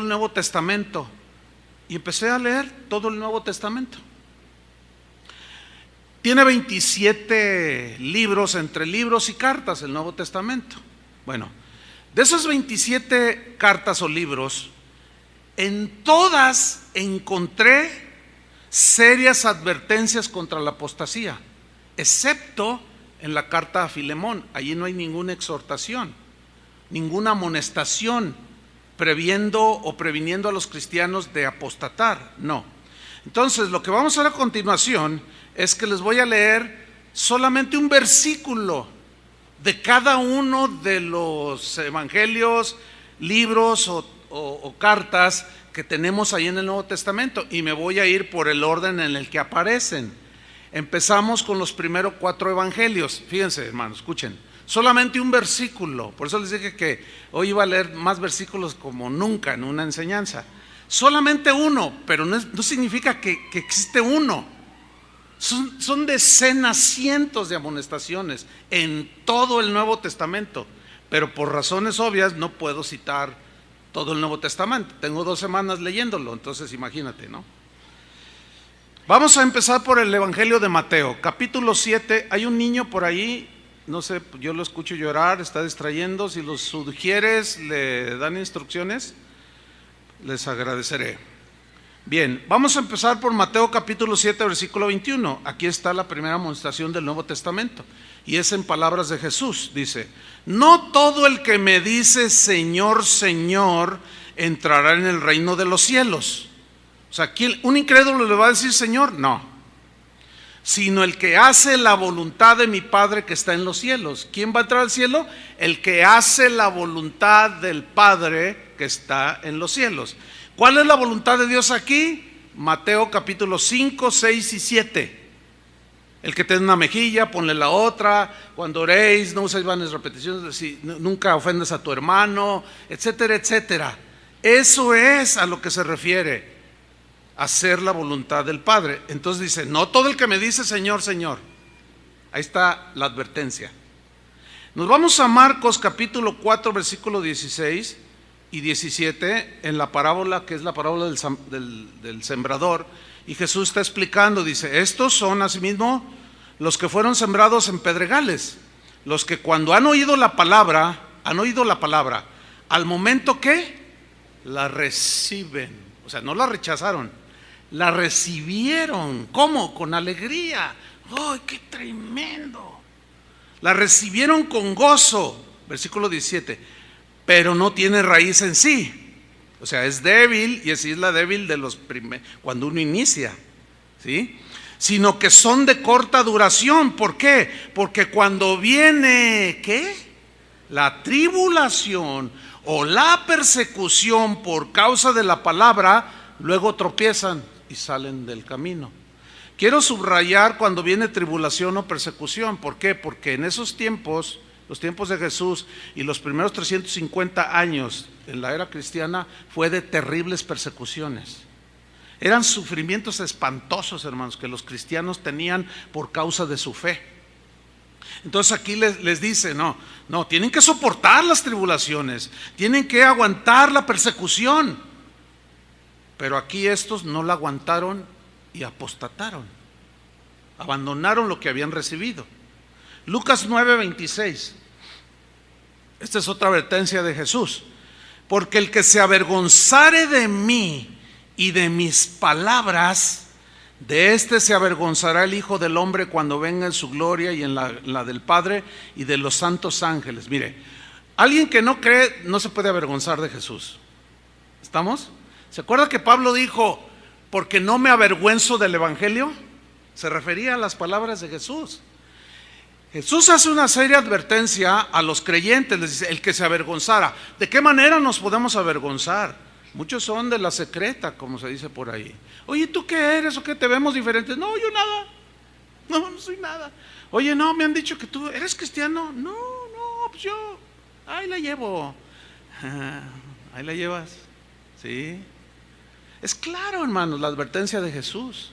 el Nuevo Testamento. Y empecé a leer todo el Nuevo Testamento. Tiene 27 libros, entre libros y cartas, el Nuevo Testamento. Bueno, de esos 27 cartas o libros, en todas encontré serias advertencias contra la apostasía, excepto en la carta a Filemón. Allí no hay ninguna exhortación, ninguna amonestación previendo o previniendo a los cristianos de apostatar, no. Entonces, lo que vamos a hacer a continuación es que les voy a leer solamente un versículo de cada uno de los evangelios, libros o cartas que tenemos ahí en el Nuevo Testamento, y me voy a ir por el orden en el que aparecen. Empezamos con los primeros 4 evangelios. Fíjense, hermanos, escuchen, solamente un versículo. Por eso les dije que hoy iba a leer más versículos como nunca en una enseñanza. Solamente uno, pero no significa que existe uno. Son decenas, cientos de amonestaciones en todo el Nuevo Testamento, pero por razones obvias no puedo citar todo el Nuevo Testamento. Tengo 2 semanas leyéndolo, entonces imagínate, ¿no? Vamos a empezar por el Evangelio de Mateo, capítulo 7. Hay un niño por ahí, no sé, yo lo escucho llorar, está distrayendo. Si los sugieres, le dan instrucciones, les agradeceré. Bien, vamos a empezar por Mateo capítulo 7, versículo 21. Aquí está la primera amonestación del Nuevo Testamento, y es en palabras de Jesús. Dice: no todo el que me dice Señor, Señor, entrará en el reino de los cielos. O sea, ¿quién, un incrédulo le va a decir Señor? No, sino el que hace la voluntad de mi Padre que está en los cielos. ¿Quién va a entrar al cielo? El que hace la voluntad del Padre que está en los cielos. ¿Cuál es la voluntad de Dios aquí? Mateo capítulo 5, 6 y 7. El que te dé una mejilla, ponle la otra. Cuando oréis, no uséis vanas repeticiones, nunca ofendas a tu hermano, etcétera, etcétera. Eso es a lo que se refiere hacer la voluntad del Padre. Entonces dice: no todo el que me dice Señor, Señor. Ahí está la advertencia. Nos vamos a Marcos capítulo 4, versículo 16 y 17, en la parábola que es la parábola del sembrador, y Jesús está explicando, dice: estos son asimismo los que fueron sembrados en pedregales, los que cuando han oído la palabra, al momento que la reciben, o sea, no la rechazaron, la recibieron. ¿Cómo? Con alegría. ¡Ay, qué tremendo! La recibieron con gozo, versículo 17, pero no tiene raíz en sí. O sea, es débil, y así es la débil de los cuando uno inicia, ¿sí? Sino que son de corta duración. ¿Por qué? Porque cuando viene, ¿qué? La tribulación o la persecución por causa de la palabra, luego tropiezan y salen del camino. Quiero subrayar cuando viene tribulación o persecución. ¿Por qué? Porque en esos tiempos, los tiempos de Jesús y los primeros 350 años en la era cristiana, fue de terribles persecuciones. Eran sufrimientos espantosos, hermanos, que los cristianos tenían por causa de su fe. Entonces aquí les dice, no, tienen que soportar las tribulaciones, tienen que aguantar la persecución. Pero aquí estos no la aguantaron y apostataron, abandonaron lo que habían recibido. Lucas 9:26. Esta es otra advertencia de Jesús. Porque el que se avergonzare de mí y de mis palabras, de este se avergonzará el Hijo del Hombre cuando venga en su gloria y en la del Padre y de los santos ángeles. Mire, alguien que no cree no se puede avergonzar de Jesús. ¿Estamos? ¿Se acuerda que Pablo dijo, porque no me avergüenzo del Evangelio? Se refería a las palabras de Jesús. Jesús hace una seria advertencia a los creyentes, les dice: el que se avergonzara. ¿De qué manera nos podemos avergonzar? Muchos son de la secreta, como se dice por ahí. Oye, ¿tú qué eres o qué? ¿Te vemos diferentes? No, yo nada. No soy nada. Oye, no, me han dicho que tú eres cristiano. No, pues yo ahí la llevo. Ahí la llevas. Sí. Es claro, hermanos, la advertencia de Jesús.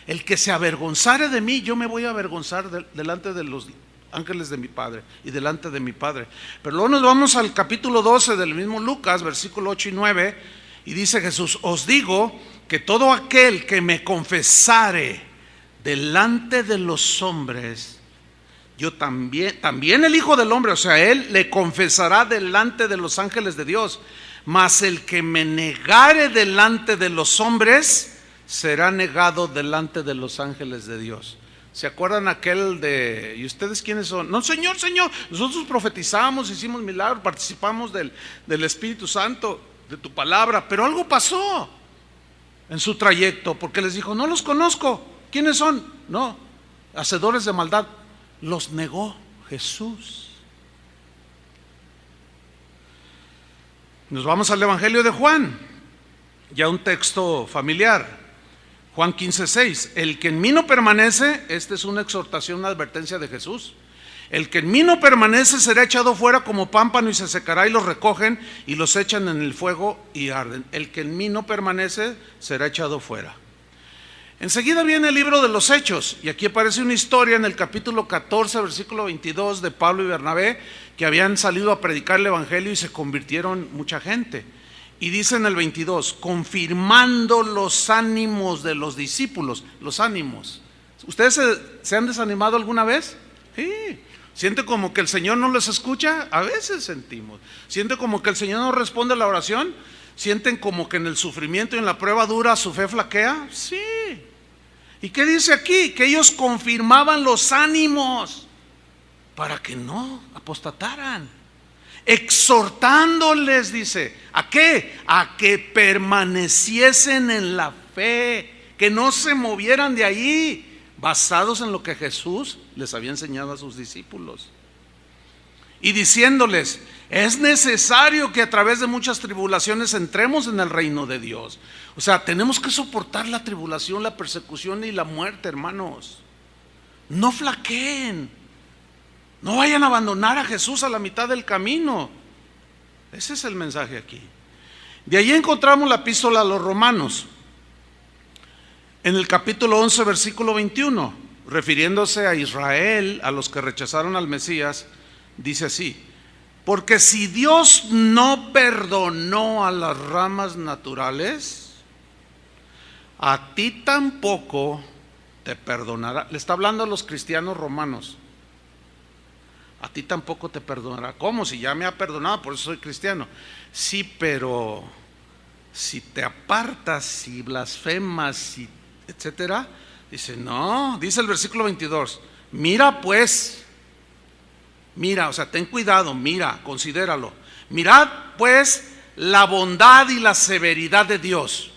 El que se avergonzare de mí, yo me voy a avergonzar delante de los ángeles de mi Padre y delante de mi Padre. Pero luego nos vamos al capítulo 12 del mismo Lucas, versículo 8 y 9, Y dice Jesús: os digo que todo aquel que me confesare delante de los hombres, yo también el Hijo del Hombre, o sea, Él le confesará delante de los ángeles de Dios. Mas el que me negare delante de los hombres, será negado delante de los ángeles de Dios. ¿Se acuerdan aquel de: ¿y ustedes quiénes son? No, Señor, Señor, nosotros profetizamos, hicimos milagros, participamos del Espíritu Santo, de tu palabra. Pero algo pasó en su trayecto, porque les dijo: no los conozco. ¿Quiénes son? No, hacedores de maldad. Los negó Jesús. Nos vamos al Evangelio de Juan, ya un texto familiar. Juan 15:6. El que en mí no permanece, esta es una exhortación, una advertencia de Jesús. El que en mí no permanece será echado fuera como pámpano y se secará, y los recogen y los echan en el fuego y arden. El que en mí no permanece será echado fuera. Enseguida viene el libro de los Hechos, y aquí aparece una historia en el capítulo 14, versículo 22, de Pablo y Bernabé, que habían salido a predicar el evangelio y se convirtieron mucha gente. Y dice en el 22: confirmando los ánimos de los discípulos. Los ánimos. ¿Ustedes se han desanimado alguna vez? Sí. ¿Siente como que el Señor no les escucha? A veces sentimos. ¿Siente como que el Señor no responde a la oración? ¿Sienten como que en el sufrimiento y en la prueba dura su fe flaquea? Sí. ¿Y qué dice aquí? Que ellos confirmaban los ánimos para que no apostataran, exhortándoles, dice, ¿a qué? A que permaneciesen en la fe, que no se movieran de ahí, basados en lo que Jesús les había enseñado a sus discípulos. Y diciéndoles: es necesario que a través de muchas tribulaciones entremos en el reino de Dios. O sea, tenemos que soportar la tribulación, la persecución y la muerte, hermanos. No flaqueen. No vayan a abandonar a Jesús a la mitad del camino. Ese es el mensaje aquí. De ahí encontramos la epístola a los Romanos, en el capítulo 11, versículo 21, refiriéndose a Israel, a los que rechazaron al Mesías, dice así: porque si Dios no perdonó a las ramas naturales, a ti tampoco te perdonará. Le está hablando a los cristianos romanos. A ti tampoco te perdonará. ¿Cómo? Si ya me ha perdonado, por eso soy cristiano. Sí, pero si te apartas, si blasfemas, si etcétera, dice no, dice el versículo 22, mira pues, mira, o sea, ten cuidado, mira, considéralo. Mirad pues la bondad y la severidad de Dios.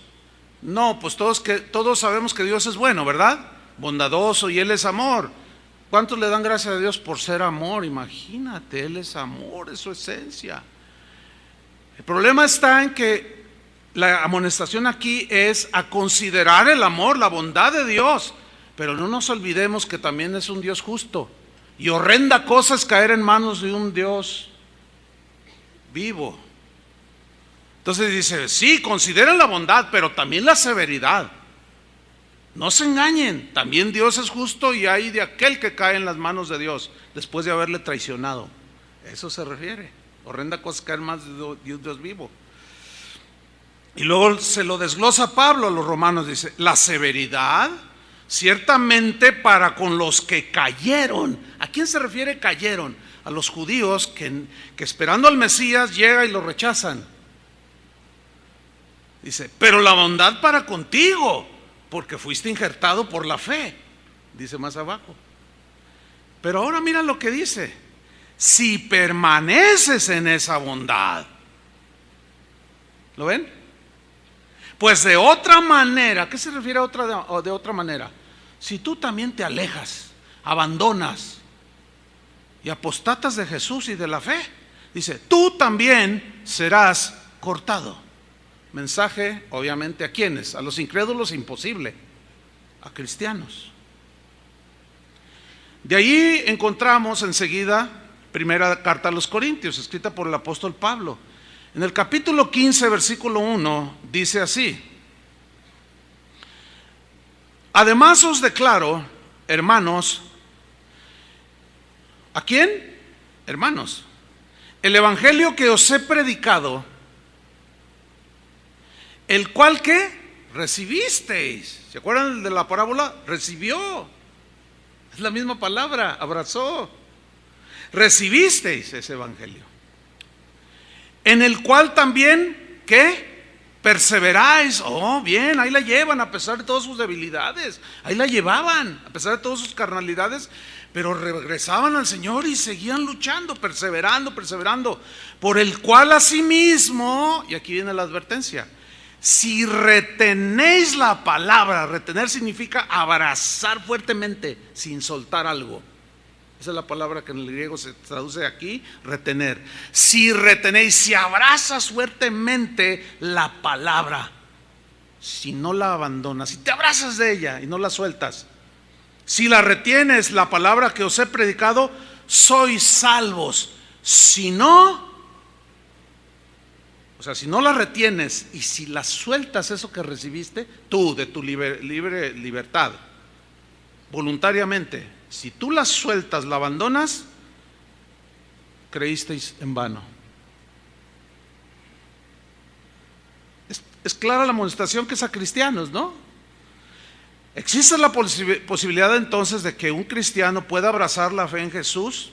No, pues todos sabemos que Dios es bueno, ¿verdad? Bondadoso, y Él es amor. ¿Cuántos le dan gracias a Dios por ser amor? Imagínate, Él es amor, es su esencia. El problema está en que la amonestación aquí es a considerar el amor, la bondad de Dios, pero no nos olvidemos que también es un Dios justo. Y horrenda cosa es caer en manos de un Dios vivo. Entonces dice, sí, consideren la bondad, pero también la severidad. No se engañen, también Dios es justo y hay de aquel que cae en las manos de Dios después de haberle traicionado. Eso se refiere. Horrenda cosa es caer más de un Dios vivo. Y luego se lo desglosa Pablo a los romanos, dice, la severidad ciertamente para con los que cayeron. ¿A quién se refiere cayeron? A los judíos que esperando al Mesías llega y lo rechazan. Dice, pero la bondad para contigo, porque fuiste injertado por la fe, dice más abajo. Pero ahora mira lo que dice, si permaneces en esa bondad. ¿Lo ven? Pues de otra manera, ¿a qué se refiere de otra manera? Si tú también te alejas, abandonas y apostatas de Jesús y de la fe, dice, tú también serás cortado. Mensaje, obviamente, ¿a quiénes? A los incrédulos, imposible. A cristianos. De ahí encontramos enseguida primera carta a los Corintios, escrita por el apóstol Pablo. En el capítulo 15, versículo 1, dice así: además os declaro, hermanos, ¿a quién? Hermanos, el evangelio que os he predicado, el cual ¿qué? Recibisteis. ¿Se acuerdan de la parábola? Recibió. Es la misma palabra, abrazó. Recibisteis ese evangelio. En el cual también, ¿qué? Perseveráis. Oh, bien, ahí la llevan a pesar de todas sus debilidades. Ahí la llevaban a pesar de todas sus carnalidades. Pero regresaban al Señor y seguían luchando, perseverando. Por el cual asimismo, y aquí viene la advertencia, si retenéis la palabra, retener significa abrazar fuertemente sin soltar algo. Esa es la palabra que en el griego se traduce aquí, retener. Si retenéis, si abrazas fuertemente la palabra, si no la abandonas, si te abrazas de ella y no la sueltas, si la retienes, la palabra que os he predicado, sois salvos. Si no, o sea, si no la retienes y si la sueltas, eso que recibiste, tú de tu libre libertad, voluntariamente, si tú la sueltas, la abandonas, creísteis en vano. Es clara la amonestación que es a cristianos, ¿no? ¿Existe la posibilidad entonces de que un cristiano pueda abrazar la fe en Jesús?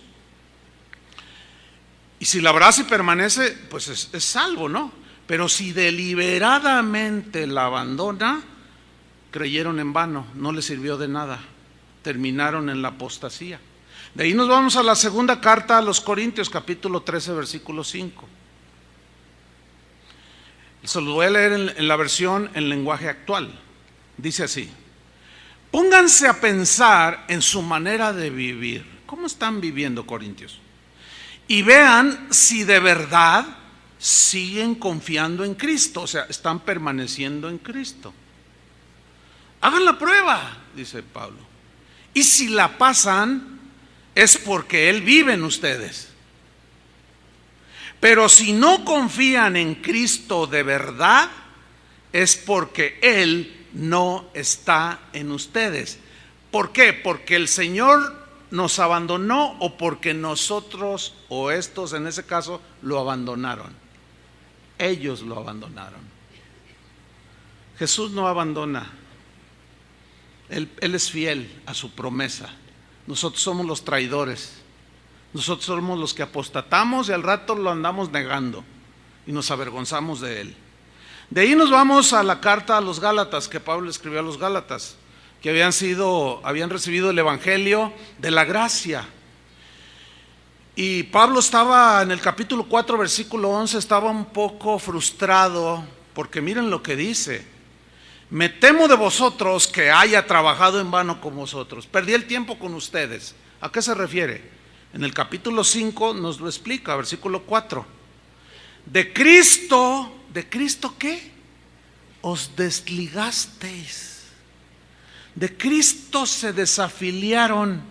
Y si la abraza y permanece, pues es salvo, ¿no? Pero si deliberadamente la abandona, creyeron en vano, no les sirvió de nada, terminaron en la apostasía. De ahí nos vamos a la segunda carta a los Corintios, capítulo 13, versículo 5. Se lo voy a leer en la versión en lenguaje actual. Dice así: pónganse a pensar en su manera de vivir. ¿Cómo están viviendo, Corintios? Y vean si de verdad siguen confiando en Cristo, o sea, están permaneciendo en Cristo. Hagan la prueba, dice Pablo. Y si la pasan, es porque Él vive en ustedes. Pero si no confían en Cristo de verdad, es porque Él no está en ustedes. ¿Por qué? Porque el Señor nos abandonó o porque nosotros o estos en ese caso lo abandonaron. Ellos lo abandonaron. Jesús no abandona. Él es fiel a su promesa. Nosotros somos los traidores. Nosotros somos los que apostatamos y al rato lo andamos negando y nos avergonzamos de Él. De ahí nos vamos a la carta a los Gálatas que Pablo escribió a los Gálatas, que habían recibido el evangelio de la gracia. Y Pablo estaba en el capítulo 4, versículo 11, estaba un poco frustrado, porque miren lo que dice: me temo de vosotros que haya trabajado en vano con vosotros, perdí el tiempo con ustedes. ¿A qué se refiere? En el capítulo 5 nos lo explica, versículo 4. ¿De Cristo qué? Os desligasteis. De Cristo se desafiliaron.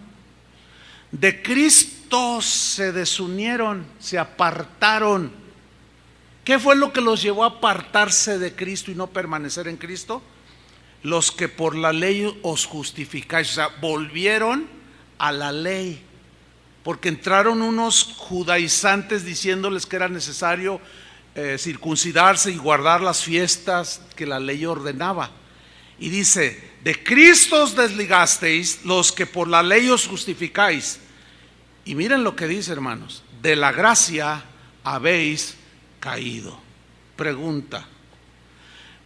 De Cristo se desunieron, se apartaron. ¿Qué fue lo que los llevó a apartarse de Cristo y no permanecer en Cristo? Los que por la ley os justificáis, o sea, volvieron a la ley. Porque entraron unos judaizantes diciéndoles que era necesario circuncidarse y guardar las fiestas que la ley ordenaba. Y dice: de Cristo os desligasteis, los que por la ley os justificáis. Y miren lo que dice, hermanos: de la gracia habéis caído. Pregunta: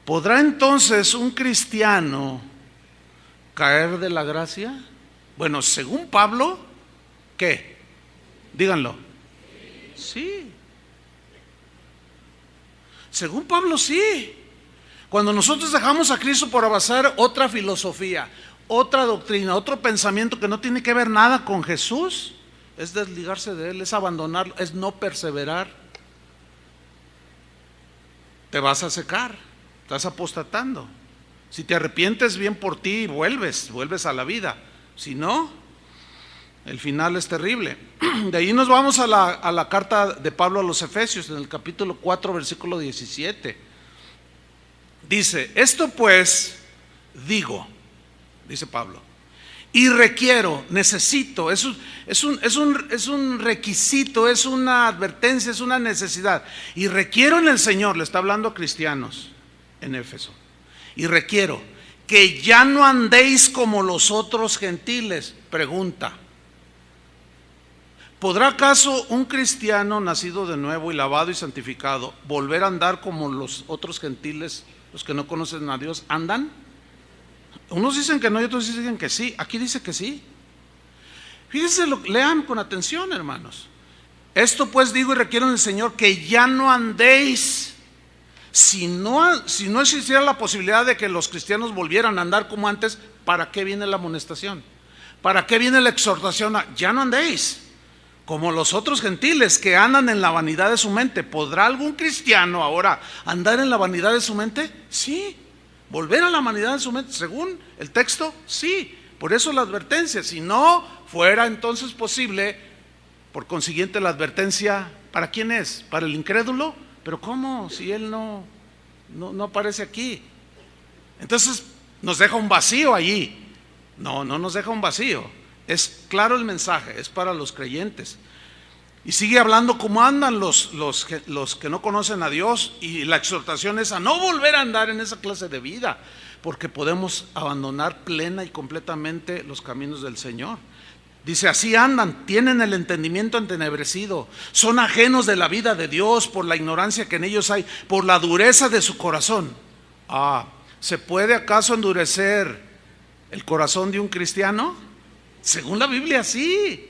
¿podrá entonces un cristiano caer de la gracia? Bueno, según Pablo, ¿qué? Díganlo. Sí. Según Pablo, sí. Cuando nosotros dejamos a Cristo por abrazar otra filosofía, otra doctrina, otro pensamiento que no tiene que ver nada con Jesús, es desligarse de Él, es abandonarlo, es no perseverar. Te vas a secar, estás apostatando. Si te arrepientes, bien por ti, vuelves a la vida. Si no, el final es terrible. De ahí nos vamos a la carta de Pablo a los Efesios, en el capítulo 4, versículo 17. Dice: esto pues digo, dice Pablo, y requiero, necesito, es un requisito, es una advertencia, es una necesidad. Y requiero en el Señor, le está hablando a cristianos, en Éfeso. Y requiero que ya no andéis como los otros gentiles. Pregunta: ¿podrá acaso un cristiano nacido de nuevo y lavado y santificado volver a andar como los otros gentiles, los que no conocen a Dios, andan? Unos dicen que no y otros dicen que sí. Aquí dice que sí. Fíjense, lean con atención, hermanos. Esto pues digo y requiero en el Señor que ya no andéis. Si no existiera la posibilidad de que los cristianos volvieran a andar como antes, ¿para qué viene la amonestación? ¿Para qué viene la exhortación? Ya no andéis como los otros gentiles que andan en la vanidad de su mente. ¿Podrá algún cristiano ahora andar en la vanidad de su mente? Sí. ¿Volver a la vanidad de su mente? Según el texto, sí. Por eso la advertencia. Si no fuera entonces posible, por consiguiente la advertencia, ¿para quién es? ¿Para el incrédulo? Pero ¿cómo? Si él no aparece aquí. Entonces nos deja un vacío allí. No nos deja un vacío. Es claro el mensaje, es para los creyentes. Y sigue hablando cómo andan los que no conocen a Dios, y la exhortación es a no volver a andar en esa clase de vida, porque podemos abandonar plena y completamente los caminos del Señor. Dice: así andan, tienen el entendimiento entenebrecido, son ajenos de la vida de Dios por la ignorancia que en ellos hay, por la dureza de su corazón. ¿Se puede acaso endurecer el corazón de un cristiano? Según la Biblia, sí.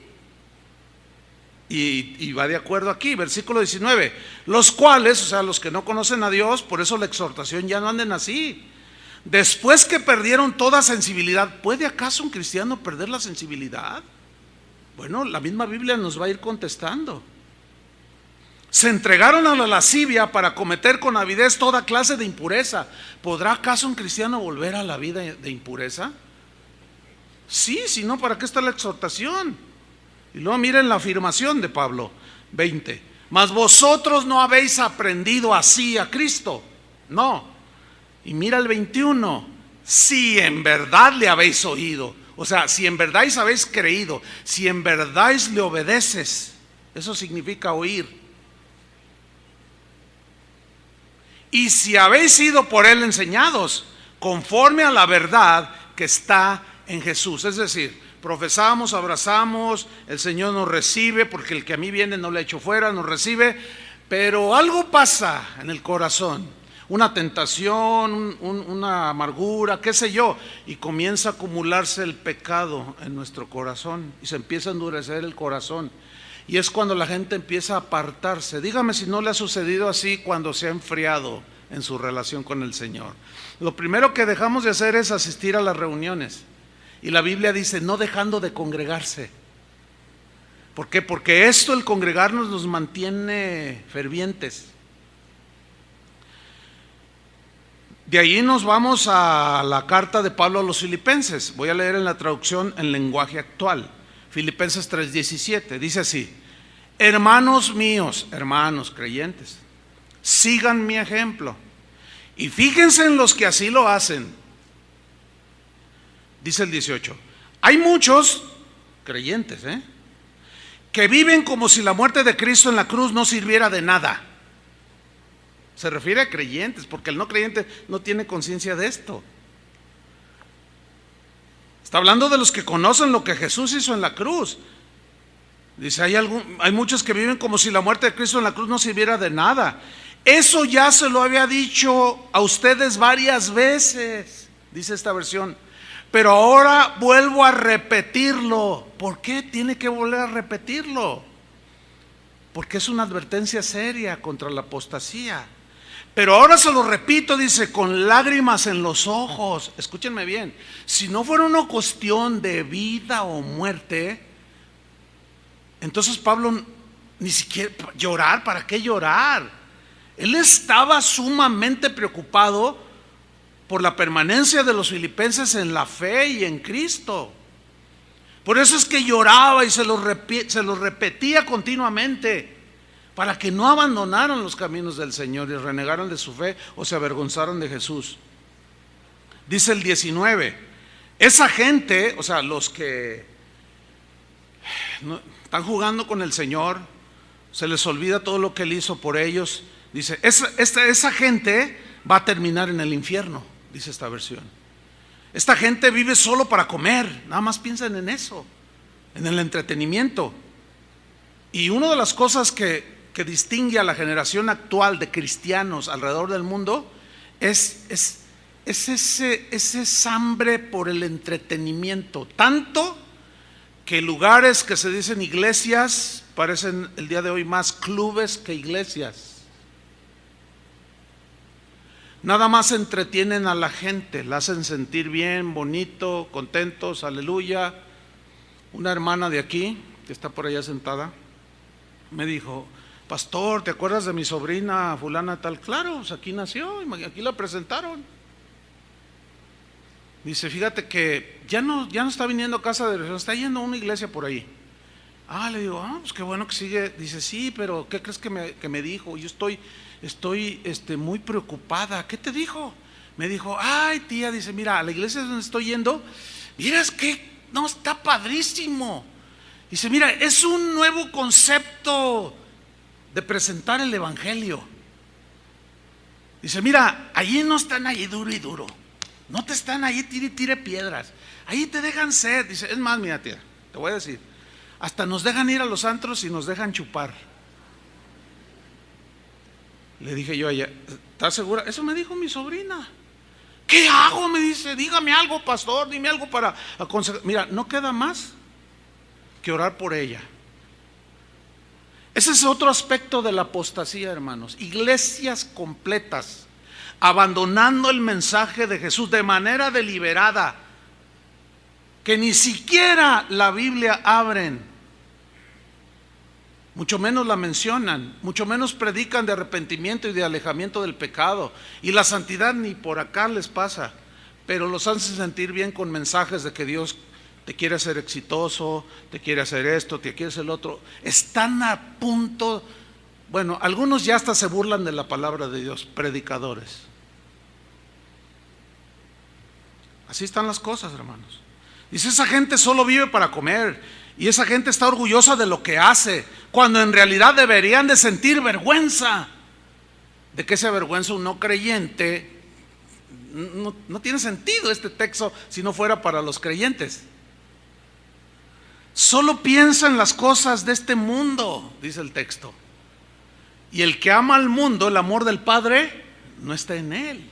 Y va de acuerdo aquí, versículo 19: los cuales, o sea, los que no conocen a Dios, por eso la exhortación, ya no anden así. Después que perdieron toda sensibilidad. ¿Puede acaso un cristiano perder la sensibilidad? Bueno, la misma Biblia nos va a ir contestando. Se entregaron a la lascivia para cometer con avidez toda clase de impureza. ¿Podrá acaso un cristiano volver a la vida de impureza? Sí, si no, ¿para qué está la exhortación? Y luego miren la afirmación de Pablo, 20: mas vosotros no habéis aprendido así a Cristo. No. Y mira el 21: si en verdad le habéis oído. O sea, si en verdad habéis creído, si en verdad le obedeces. Eso significa oír. Y si habéis sido por él enseñados, conforme a la verdad que está en Jesús. Es decir, profesamos, abrazamos, el Señor nos recibe, porque el que a mí viene no le echo fuera, nos recibe, pero algo pasa en el corazón, una tentación, una amargura, qué sé yo, y comienza a acumularse el pecado en nuestro corazón, y se empieza a endurecer el corazón, y es cuando la gente empieza a apartarse. Dígame si no le ha sucedido así cuando se ha enfriado en su relación con el Señor. Lo primero que dejamos de hacer es asistir a las reuniones. Y la Biblia dice: no dejando de congregarse. ¿Por qué? Porque esto, el congregarnos, nos mantiene fervientes. De allí nos vamos a la carta de Pablo a los Filipenses. Voy a leer en la traducción en lenguaje actual. Filipenses 3:17. Dice así: hermanos míos, hermanos creyentes, sigan mi ejemplo y fíjense en los que así lo hacen. Dice el 18: hay muchos creyentes que viven como si la muerte de Cristo en la cruz no sirviera de nada. Se refiere a creyentes, porque el no creyente no tiene conciencia de esto. Está hablando de los que conocen lo que Jesús hizo en la cruz. Dice: hay muchos que viven como si la muerte de Cristo en la cruz no sirviera de nada. Eso ya se lo había dicho a ustedes varias veces, dice esta versión, pero ahora vuelvo a repetirlo. ¿Por qué tiene que volver a repetirlo? Porque es una advertencia seria contra la apostasía. Pero ahora se lo repito, dice, con lágrimas en los ojos. Escúchenme bien: si no fuera una cuestión de vida o muerte, entonces Pablo ni siquiera llorar. ¿Para qué llorar? Él estaba sumamente preocupado por la permanencia de los filipenses en la fe y en Cristo. Por eso es que lloraba y se lo repetía continuamente, para que no abandonaran los caminos del Señor y renegaran de su fe o se avergonzaran de Jesús. Dice el 19: esa gente, o sea, los que están jugando con el Señor, se les olvida todo lo que Él hizo por ellos. Dice: esa gente va a terminar en el infierno, dice esta versión. Esta gente vive solo para comer, nada más piensan en eso, en el entretenimiento. Y una de las cosas que distingue a la generación actual de cristianos alrededor del mundo es ese hambre por el entretenimiento, tanto que lugares que se dicen iglesias parecen el día de hoy más clubes que iglesias. Nada más entretienen a la gente, la hacen sentir bien, bonito, contentos, aleluya. Una hermana de aquí, que está por allá sentada, me dijo: pastor, ¿te acuerdas de mi sobrina fulana tal? Claro, pues aquí nació, aquí la presentaron. Dice, fíjate que ya no está viniendo a casa de oración, está yendo a una iglesia por ahí. Le digo, pues qué bueno que sigue. Dice, sí, pero ¿qué crees que me dijo? Yo estoy muy preocupada. ¿Qué te dijo? Me dijo, ay tía, dice, mira, a la iglesia donde estoy yendo, miras que no, está padrísimo. Dice, mira, es un nuevo concepto de presentar el evangelio. Dice, mira, allí no están ahí duro y duro, no te están ahí tire piedras, ahí te dejan ser. Dice, es más, mira tía, te voy a decir, hasta nos dejan ir a los antros y nos dejan chupar. Le dije yo a ella, ¿estás segura? Eso me dijo mi sobrina. ¿Qué hago? Me dice, dígame algo, pastor, dime algo para aconsejar. Mira, no queda más que orar por ella. Ese es otro aspecto de la apostasía, hermanos. Iglesias completas abandonando el mensaje de Jesús de manera deliberada, que ni siquiera la Biblia abren, mucho menos la mencionan, mucho menos predican de arrepentimiento y de alejamiento del pecado, y la santidad ni por acá les pasa, pero los hacen sentir bien con mensajes de que Dios te quiere hacer exitoso, te quiere hacer esto, te quiere hacer el otro. Están a punto, bueno, algunos ya hasta se burlan de la palabra de Dios, predicadores. Así están las cosas, hermanos. Dice, esa gente solo vive para comer, y esa gente está orgullosa de lo que hace, cuando en realidad deberían de sentir vergüenza. ¿De qué se avergüenza un no creyente? No tiene sentido este texto si no fuera para los creyentes. Solo piensa en las cosas de este mundo, dice el texto. Y el que ama al mundo, el amor del Padre no está en él.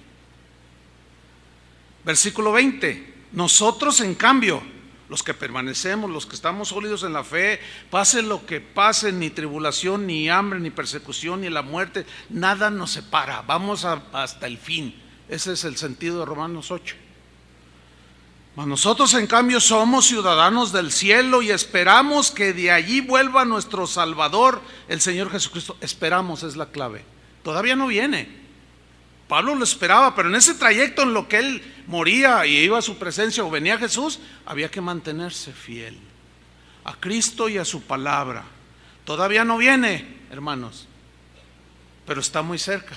Versículo 20. Nosotros, en cambio, los que permanecemos, los que estamos sólidos en la fe, pase lo que pase, ni tribulación, ni hambre, ni persecución, ni la muerte, nada nos separa. Vamos hasta el fin. Ese es el sentido de Romanos 8. Mas nosotros, en cambio, somos ciudadanos del cielo y esperamos que de allí vuelva nuestro Salvador, el Señor Jesucristo. Esperamos es la clave. Todavía no viene. Pablo lo esperaba, pero en ese trayecto en lo que él moría y iba a su presencia o venía Jesús, había que mantenerse fiel a Cristo y a su palabra. Todavía no viene, hermanos, pero está muy cerca,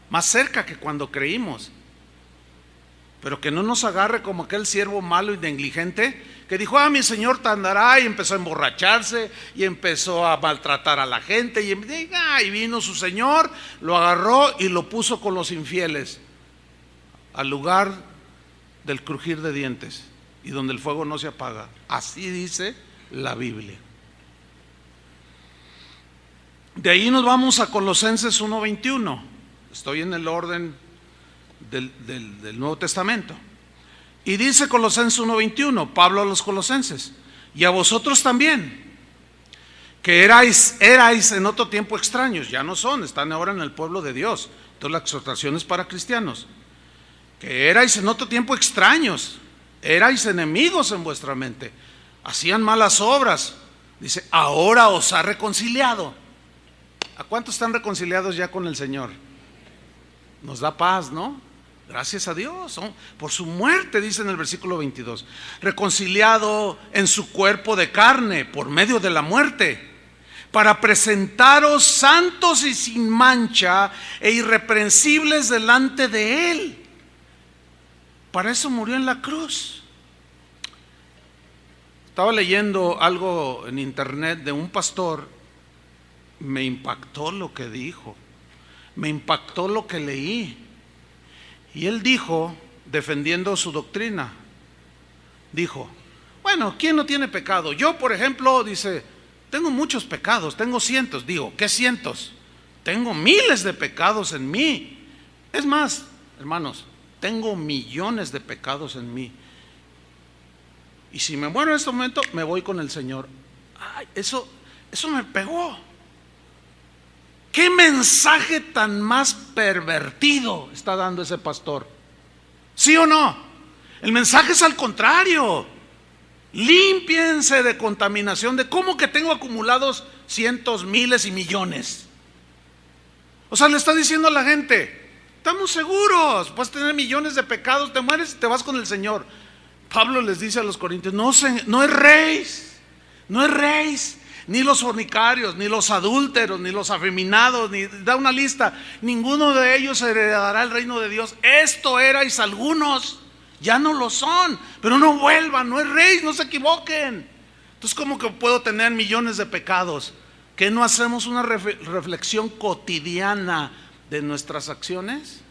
más cerca que cuando creímos. Pero que no nos agarre como aquel siervo malo y negligente que dijo, mi señor andará, y empezó a emborracharse y empezó a maltratar a la gente, y vino su señor, lo agarró y lo puso con los infieles al lugar del crujir de dientes y donde el fuego no se apaga. Así dice la Biblia. De ahí nos vamos a Colosenses 1:21. Estoy en el orden del Nuevo Testamento. Y dice Colosenses 1:21, Pablo a los colosenses, y a vosotros también, que erais en otro tiempo extraños, ya no son, están ahora en el pueblo de Dios. Entonces la exhortación es para cristianos. Que erais en otro tiempo extraños, erais enemigos en vuestra mente, hacían malas obras. Dice, ahora os ha reconciliado. ¿A cuántos están reconciliados ya con el Señor? Nos da paz, ¿no? Gracias a Dios, ¿no? Por su muerte, dice en el versículo 22, reconciliado en su cuerpo de carne por medio de la muerte, para presentaros santos y sin mancha e irreprensibles delante de Él. Para eso murió en la cruz. Estaba leyendo algo en internet de un pastor, me impactó lo que dijo, me impactó lo que leí. Y él dijo, defendiendo su doctrina, dijo, bueno, ¿quién no tiene pecado? Yo, por ejemplo, dice, tengo muchos pecados, tengo cientos. Digo, ¿qué cientos? Tengo miles de pecados en mí. Es más, hermanos, tengo millones de pecados en mí. Y si me muero en este momento, me voy con el Señor. Ay, eso me pegó. ¿Qué mensaje tan más pervertido está dando ese pastor? ¿Sí o no? El mensaje es al contrario. Límpiense de contaminación. ¿De cómo que tengo acumulados cientos, miles y millones? O sea, le está diciendo a la gente, estamos seguros, puedes tener millones de pecados, te mueres y te vas con el Señor. Pablo les dice a los corintios, no erréis, ni los fornicarios, ni los adúlteros, ni los afeminados, ni da una lista, ninguno de ellos heredará el reino de Dios. Esto erais algunos, ya no lo son, pero no vuelvan, no erréis, no se equivoquen. Entonces, ¿cómo que puedo tener millones de pecados? ¿Que no hacemos una reflexión cotidiana de nuestras acciones?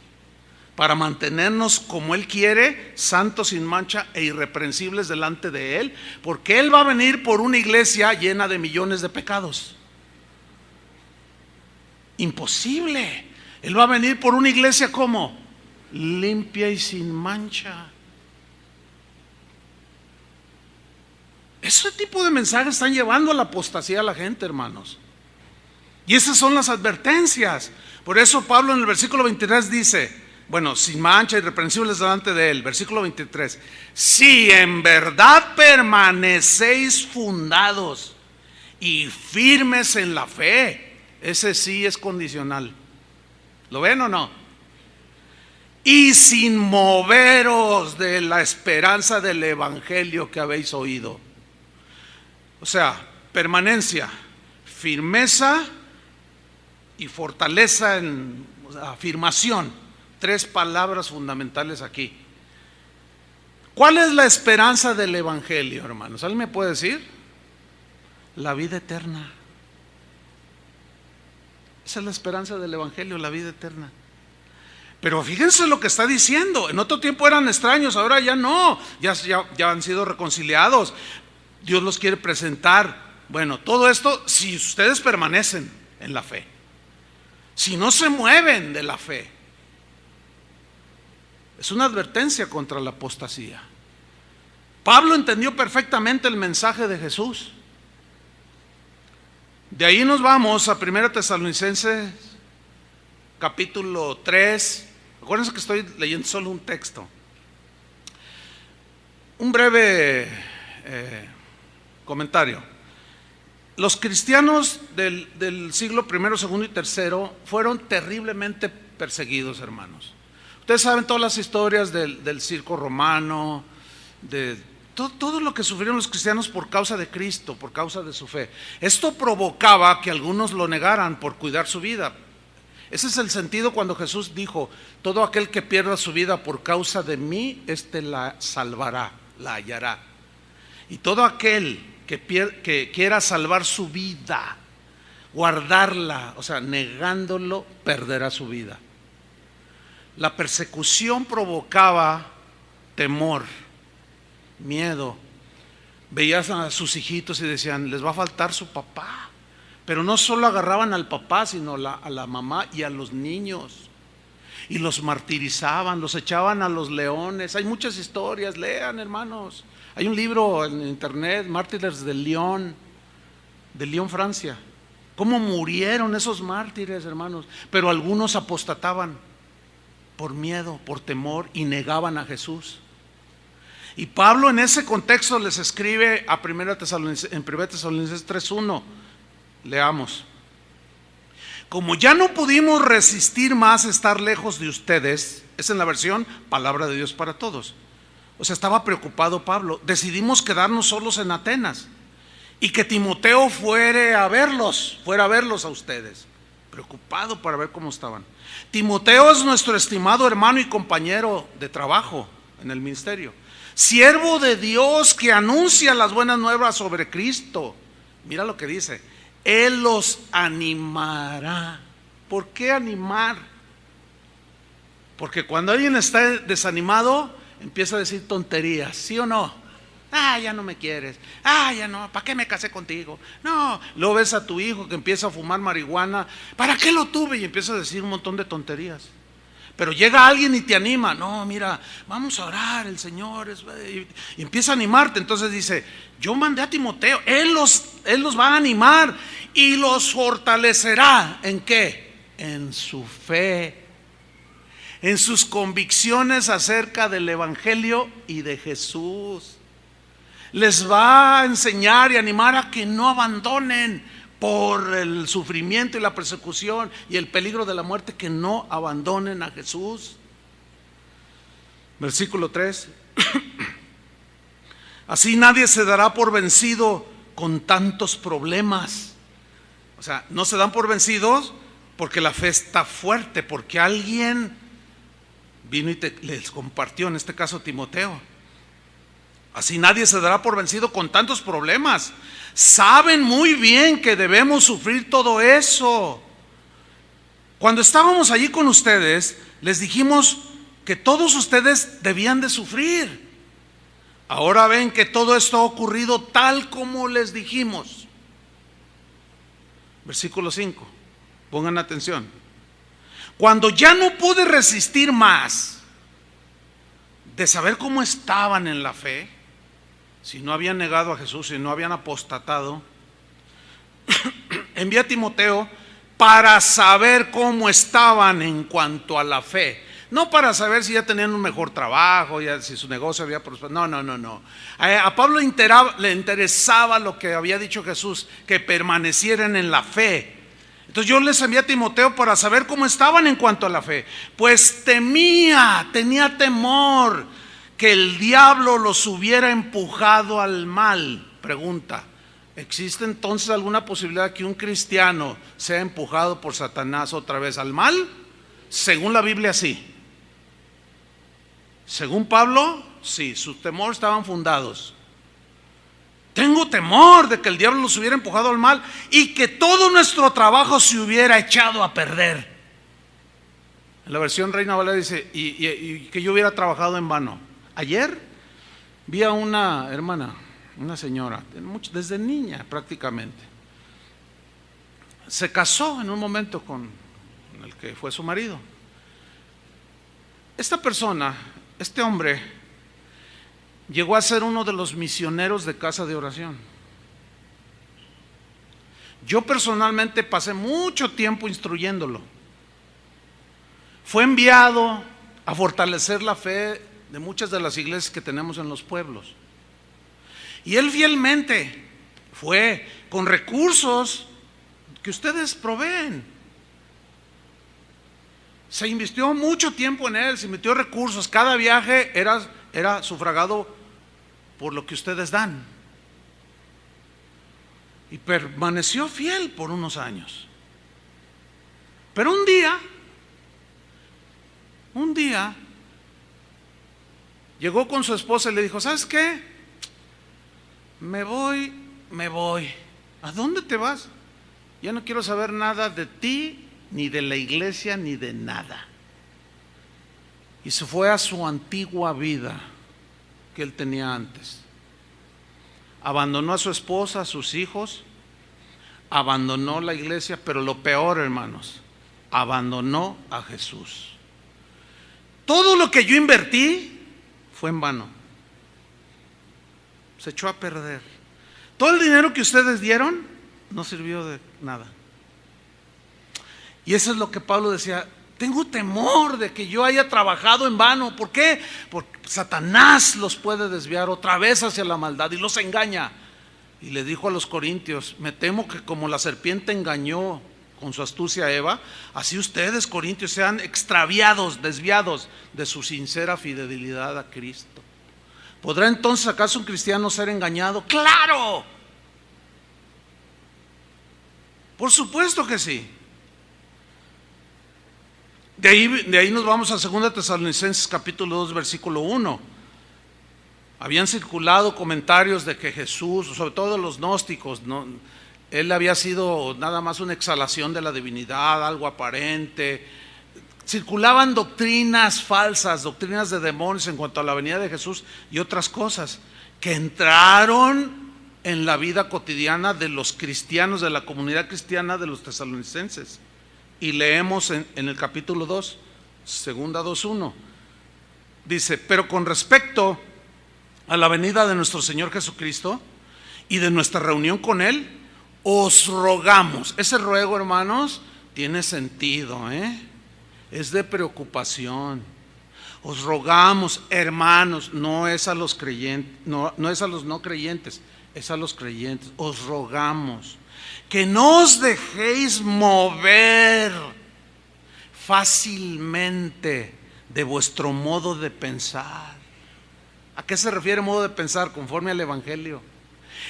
Para mantenernos como Él quiere, santos, sin mancha e irreprensibles delante de Él, porque Él va a venir por una iglesia llena de millones de pecados. Imposible. Él va a venir por una iglesia como limpia y sin mancha. Ese tipo de mensajes están llevando a la apostasía a la gente, hermanos. Y esas son las advertencias. Por eso Pablo en el versículo 23 dice, bueno, sin mancha, irreprensibles delante de Él. Versículo 23. Si en verdad permanecéis fundados y firmes en la fe. Ese sí es condicional. ¿Lo ven o no? Y sin moveros de la esperanza del evangelio que habéis oído. O sea, permanencia, firmeza y fortaleza en afirmación. Tres palabras fundamentales aquí. ¿Cuál es la esperanza del evangelio, hermanos? ¿Alguien me puede decir? La vida eterna. Esa es la esperanza del evangelio, la vida eterna. Pero fíjense lo que está diciendo. En otro tiempo eran extraños, ahora ya no. Ya han sido reconciliados. Dios los quiere presentar. Bueno, todo esto si ustedes permanecen en la fe. Si no se mueven de la fe. Es una advertencia contra la apostasía. Pablo entendió perfectamente el mensaje de Jesús. De ahí nos vamos a 1 Tesalonicenses capítulo 3. Acuérdense que estoy leyendo solo un texto. Un breve comentario. Los cristianos del siglo I, segundo y tercero fueron terriblemente perseguidos, hermanos. Ustedes saben todas las historias del circo romano, de todo lo que sufrieron los cristianos por causa de Cristo, por causa de su fe. Esto provocaba que algunos lo negaran por cuidar su vida. Ese es el sentido cuando Jesús dijo, todo aquel que pierda su vida por causa de mí, éste la salvará, la hallará. Y todo aquel que quiera salvar su vida, guardarla, o sea, negándolo, perderá su vida. La persecución provocaba temor, miedo. Veías a sus hijitos y decían, les va a faltar su papá. Pero no solo agarraban al papá, sino a la mamá y a los niños. Y los martirizaban, los echaban a los leones. Hay muchas historias, lean, hermanos. Hay un libro en internet, Mártires de Lyon, Francia. Cómo murieron esos mártires, hermanos. Pero algunos apostataban por miedo, por temor, y negaban a Jesús. Y Pablo en ese contexto les escribe a 1 Tesalonicenses 3:1. Leamos. Como ya no pudimos resistir más estar lejos de ustedes, es en la versión Palabra de Dios para Todos. O sea, estaba preocupado Pablo. Decidimos quedarnos solos en Atenas y que Timoteo fuera a verlos a ustedes. Preocupado para ver cómo estaban. Timoteo es nuestro estimado hermano y compañero de trabajo en el ministerio, siervo de Dios que anuncia las buenas nuevas sobre Cristo. Mira lo que dice, Él los animará. ¿Por qué animar? Porque cuando alguien está desanimado, empieza a decir tonterías, ¿sí o no? Ya no me quieres, ya no, ¿para qué me casé contigo? No, luego ves a tu hijo que empieza a fumar marihuana, ¿para qué lo tuve? Y empieza a decir un montón de tonterías. Pero llega alguien y te anima, no, mira, vamos a orar, el Señor y empieza a animarte. Entonces dice, yo mandé a Timoteo, Él los va a animar y los fortalecerá. ¿En qué? En su fe, en sus convicciones acerca del Evangelio y de Jesús. Les va a enseñar y animar a que no abandonen por el sufrimiento y la persecución y el peligro de la muerte, que no abandonen a Jesús. Versículo 3. Así nadie se dará por vencido con tantos problemas. O sea, no se dan por vencidos porque la fe está fuerte, porque alguien vino y les compartió, en este caso Timoteo. Así nadie se dará por vencido con tantos problemas. Saben muy bien que debemos sufrir todo eso. Cuando estábamos allí con ustedes, les dijimos que todos ustedes debían de sufrir. Ahora ven que todo esto ha ocurrido tal como les dijimos. Versículo 5. Pongan atención. Cuando ya no pude resistir más de saber cómo estaban en la fe, si no habían negado a Jesús, si no habían apostatado, envié a Timoteo para saber cómo estaban en cuanto a la fe. No para saber si ya tenían un mejor trabajo, ya si su negocio había prosperado. No. A Pablo le interesaba lo que había dicho Jesús, que permanecieran en la fe. Entonces yo les envié a Timoteo para saber cómo estaban en cuanto a la fe. Pues tenía temor que el diablo los hubiera empujado al mal. Pregunta: ¿existe entonces alguna posibilidad que un cristiano sea empujado por Satanás otra vez al mal? Según la Biblia, sí. Según Pablo, sí, sus temores estaban fundados. Tengo temor de que el diablo los hubiera empujado al mal y que todo nuestro trabajo se hubiera echado a perder. En la versión Reina Valera dice, y que yo hubiera trabajado en vano. Ayer vi a una hermana, una señora, desde niña prácticamente. Se casó en un momento con el que fue su marido. Esta persona, este hombre, llegó a ser uno de los misioneros de casa de oración. Yo personalmente pasé mucho tiempo instruyéndolo. Fue enviado a fortalecer la fe de muchas de las iglesias que tenemos en los pueblos. Y él fielmente fue con recursos que ustedes proveen. Se invirtió mucho tiempo en él, se invirtió recursos. Cada viaje era sufragado por lo que ustedes dan. Y permaneció fiel por unos años. Pero un día llegó con su esposa y le dijo, ¿sabes qué? Me voy. ¿A dónde te vas? Ya no quiero saber nada de ti, ni de la iglesia, ni de nada. Y se fue a su antigua vida que él tenía antes. Abandonó a su esposa, a sus hijos, abandonó la iglesia, pero lo peor, hermanos, abandonó a Jesús. Todo lo que yo invertí fue en vano. Se echó a perder. Todo el dinero que ustedes dieron no sirvió de nada. Y eso es lo que Pablo decía. Tengo temor de que yo haya trabajado en vano. ¿Por qué? Porque Satanás los puede desviar otra vez hacia la maldad y los engaña. Y le dijo a los corintios, me temo que como la serpiente engañó con su astucia a Eva, así ustedes, corintios, sean extraviados, desviados de su sincera fidelidad a Cristo. ¿Podrá entonces acaso un cristiano ser engañado? ¡Claro! Por supuesto que sí. De ahí nos vamos a 2 Tesalonicenses capítulo 2 versículo 1. Habían circulado comentarios de que Jesús, sobre todo los gnósticos, él había sido nada más una exhalación de la divinidad, algo aparente. circulaban doctrinas falsas, doctrinas de demonios en cuanto a la venida de Jesús y otras cosas que entraron en la vida cotidiana de los cristianos, de la comunidad cristiana de los tesalonicenses. Y leemos en el capítulo 2, segunda 2:1, dice: pero con respecto a la venida de nuestro Señor Jesucristo y de nuestra reunión con Él, os rogamos. Ese ruego, hermanos, tiene sentido, es de preocupación. Os rogamos, hermanos, no es a los creyentes, no es a los no creyentes, es a los creyentes. Os rogamos que no os dejéis mover fácilmente de vuestro modo de pensar. ¿A qué se refiere modo de pensar? Conforme al Evangelio.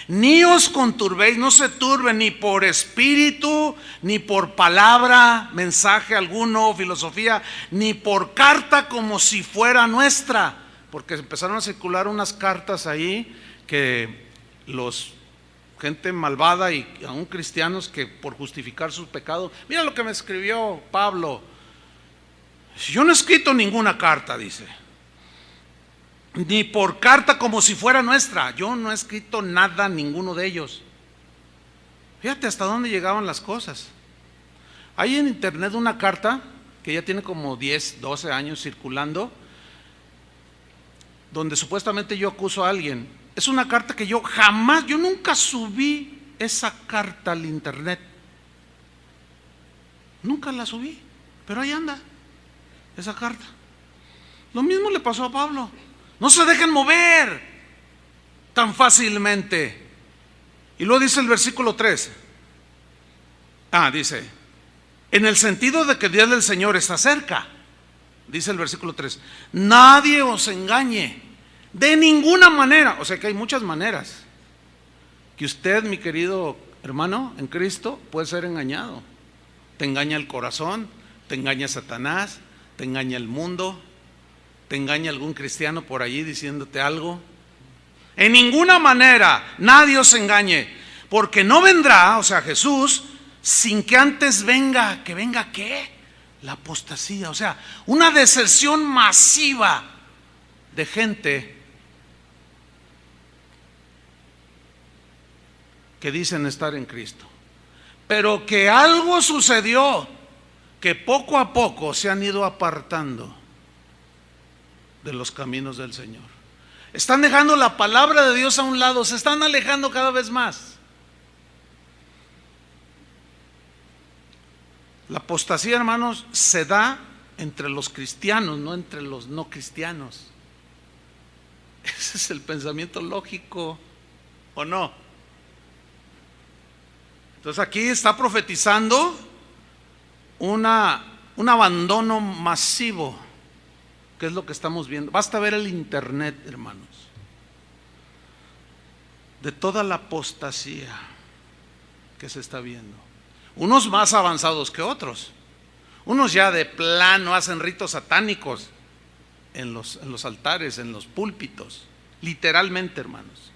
Ni os conturbéis, no se turben ni por espíritu, ni por palabra, mensaje alguno, filosofía, ni por carta como si fuera nuestra. Porque empezaron a circular unas cartas ahí que gente malvada y aún cristianos que por justificar sus pecados, mira lo que me escribió Pablo. Yo no he escrito ninguna carta, dice, ni por carta como si fuera nuestra. Yo no he escrito nada, ninguno de ellos. Fíjate hasta dónde llegaban las cosas. Hay en internet una carta que ya tiene como 10, 12 años circulando, donde supuestamente yo acuso a alguien. Es una carta que yo nunca subí esa carta al internet. Nunca la subí, pero ahí anda esa carta. Lo mismo le pasó a Pablo. No se dejen mover tan fácilmente. Y luego dice el versículo 3. Dice: en el sentido de que el día del Señor está cerca. Dice el versículo 3: nadie os engañe de ninguna manera. O sea que hay muchas maneras que usted, mi querido hermano en Cristo, puede ser engañado. Te engaña el corazón, te engaña Satanás, te engaña el mundo, te engaña algún cristiano por allí diciéndote algo. En ninguna manera nadie os engañe, porque no vendrá, o sea Jesús, sin que antes venga. ¿Que venga qué? La apostasía, o sea, una deserción masiva de gente que dicen estar en Cristo, pero que algo sucedió, que poco a poco se han ido apartando de los caminos del Señor. Están dejando la palabra de Dios a un lado, se están alejando cada vez más. La apostasía, hermanos, se da entre los cristianos, no entre los no cristianos. Ese es el pensamiento lógico, ¿o no? Entonces aquí está profetizando un abandono masivo, que es lo que estamos viendo. Basta ver el internet, hermanos, de toda la apostasía que se está viendo. Unos más avanzados que otros. Unos ya de plano hacen ritos satánicos en los altares, en los púlpitos, literalmente, hermanos.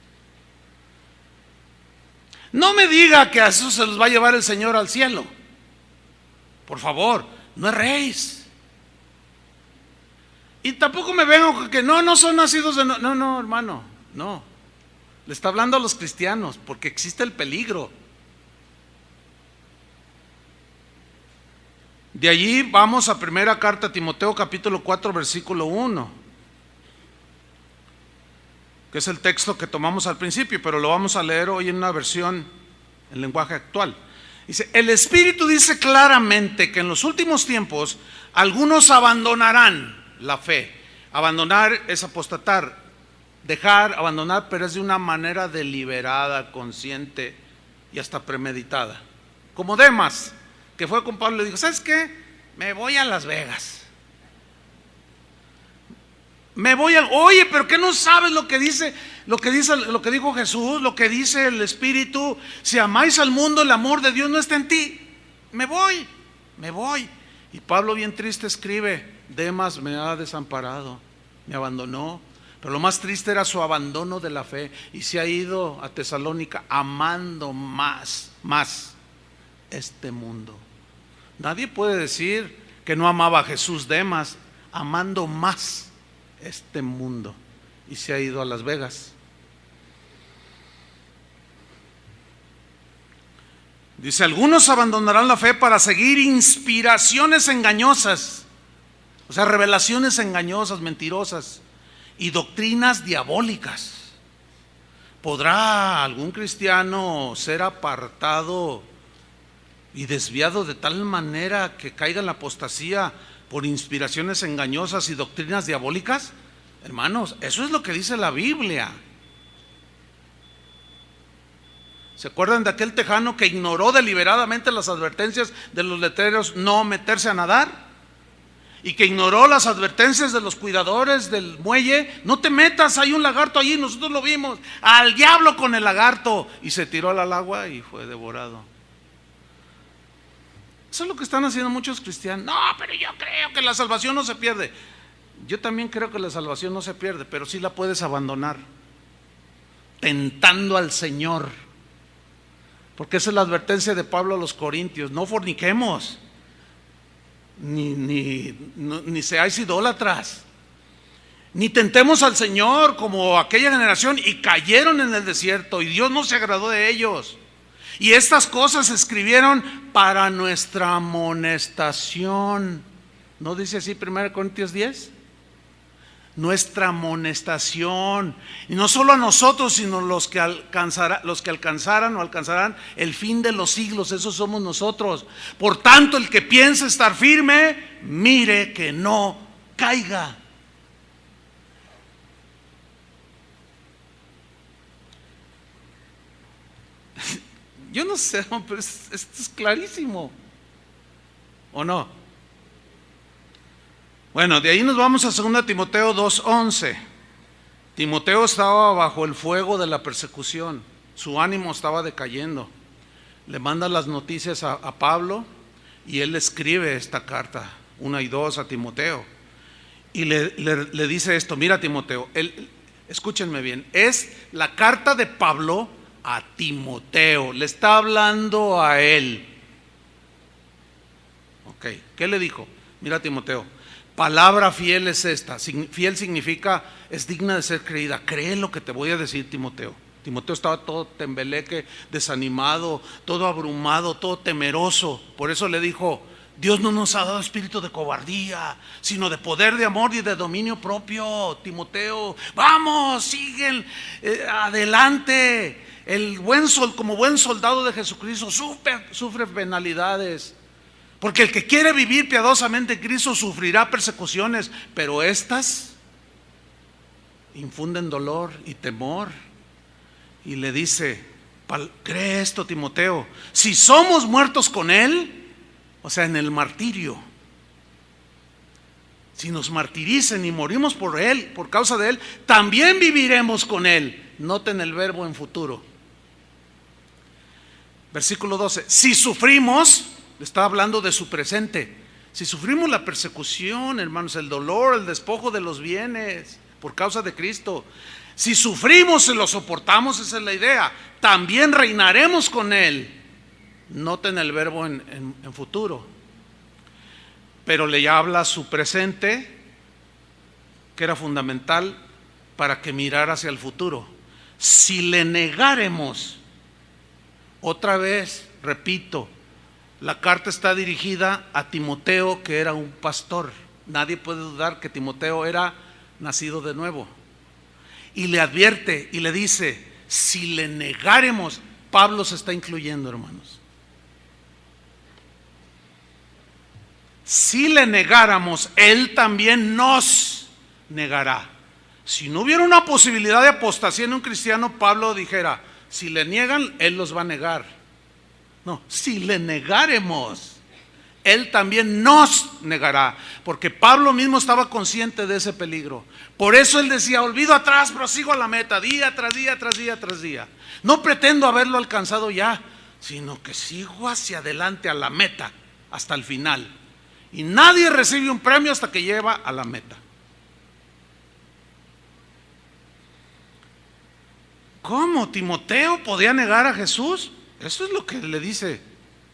No me diga que a eso se los va a llevar el Señor al cielo. Por favor, no erréis. Y tampoco me vengan que no son nacidos de... No, hermano, no. Le está hablando a los cristianos, porque existe el peligro. De allí vamos a primera carta a Timoteo capítulo 4 versículo 1, que es el texto que tomamos al principio, pero lo vamos a leer hoy en una versión en lenguaje actual. Dice: el Espíritu dice claramente que en los últimos tiempos algunos abandonarán la fe. Abandonar es apostatar, dejar, abandonar, pero es de una manera deliberada, consciente y hasta premeditada. Como Demas, que fue con Pablo y le dijo: ¿sabes qué? Me voy a Las Vegas. Oye, pero ¿qué no sabes lo que dijo Jesús, lo que dice el Espíritu? Si amáis al mundo, el amor de Dios no está en ti. Me voy. Y Pablo, bien triste, escribe: Demas me ha desamparado, me abandonó. Pero lo más triste era su abandono de la fe, y se ha ido a Tesalónica amando más este mundo. Nadie puede decir que no amaba a Jesús Demas, amando más este mundo, y se ha ido a Las Vegas. Dice, algunos abandonarán la fe para seguir inspiraciones engañosas, o sea, revelaciones engañosas, mentirosas, y doctrinas diabólicas. ¿Podrá algún cristiano ser apartado y desviado de tal manera que caiga en la apostasía por inspiraciones engañosas y doctrinas diabólicas? Hermanos, eso es lo que dice la Biblia. ¿Se acuerdan de aquel tejano que ignoró deliberadamente las advertencias de los letreros no meterse a nadar? Y que ignoró las advertencias de los cuidadores del muelle, no te metas, hay un lagarto allí, nosotros lo vimos, al diablo con el lagarto, y se tiró al agua y fue devorado. Eso es lo que están haciendo muchos cristianos. No, pero yo creo que la salvación no se pierde. Yo también creo que la salvación no se pierde, pero sí la puedes abandonar, tentando al Señor. Porque esa es la advertencia de Pablo a los Corintios: no forniquemos, ni seáis idólatras, ni tentemos al Señor como aquella generación, y cayeron en el desierto, y Dios no se agradó de ellos. Y estas cosas se escribieron para nuestra amonestación. ¿No dice así 1 Corintios 10? Nuestra amonestación, y no solo a nosotros, sino los que alcanzaran o alcanzarán el fin de los siglos. Esos somos nosotros. Por tanto, el que piense estar firme, mire que no caiga. Yo no sé, pero esto es clarísimo, ¿o no? Bueno, de ahí nos vamos a 2 Timoteo 2:11. Timoteo estaba bajo el fuego de la persecución, su ánimo estaba decayendo. Le manda las noticias a Pablo, y él escribe esta carta 1 y 2 a Timoteo, y le dice esto: mira, Timoteo, escúchenme bien, es la carta de Pablo a Timoteo, le está hablando a él. Ok, ¿qué le dijo? Mira, Timoteo, palabra fiel es esta. Fiel significa es digna de ser creída. Cree lo que te voy a decir, Timoteo. Timoteo estaba todo tembeleque, desanimado, todo abrumado, todo temeroso. Por eso le dijo: Dios no nos ha dado espíritu de cobardía, sino de poder, de amor y de dominio propio. Timoteo, vamos, siguen adelante. Como buen soldado de Jesucristo sufre penalidades. Porque el que quiere vivir piadosamente en Cristo sufrirá persecuciones, pero estas infunden dolor y temor. Y le dice: cree esto, Timoteo, si somos muertos con Él, o sea, en el martirio, si nos martiricen y morimos por Él, por causa de Él, también viviremos con Él. Noten el verbo en futuro. Versículo 12, si sufrimos, está hablando de su presente, si sufrimos la persecución, hermanos, el dolor, el despojo de los bienes por causa de Cristo, si sufrimos y lo soportamos, esa es la idea, también reinaremos con Él. Noten el verbo en futuro, pero le habla su presente, que era fundamental para que mirara hacia el futuro. Si le negáremos, otra vez, repito, la carta está dirigida a Timoteo, que era un pastor. Nadie puede dudar que Timoteo era nacido de nuevo. Y le advierte y le dice: si le negáremos, Pablo se está incluyendo, hermanos. Si le negáramos, él también nos negará. Si no hubiera una posibilidad de apostasía en un cristiano, Pablo dijera: si le niegan, él los va a negar. No, si le negáremos, Él también nos negará. Porque Pablo mismo estaba consciente de ese peligro. Por eso él decía: olvido atrás, prosigo a la meta, día tras día, tras día, tras día. No pretendo haberlo alcanzado ya, sino que sigo hacia adelante a la meta, hasta el final. Y nadie recibe un premio hasta que lleva a la meta. ¿Cómo? ¿Timoteo podía negar a Jesús? Eso es lo que le dice,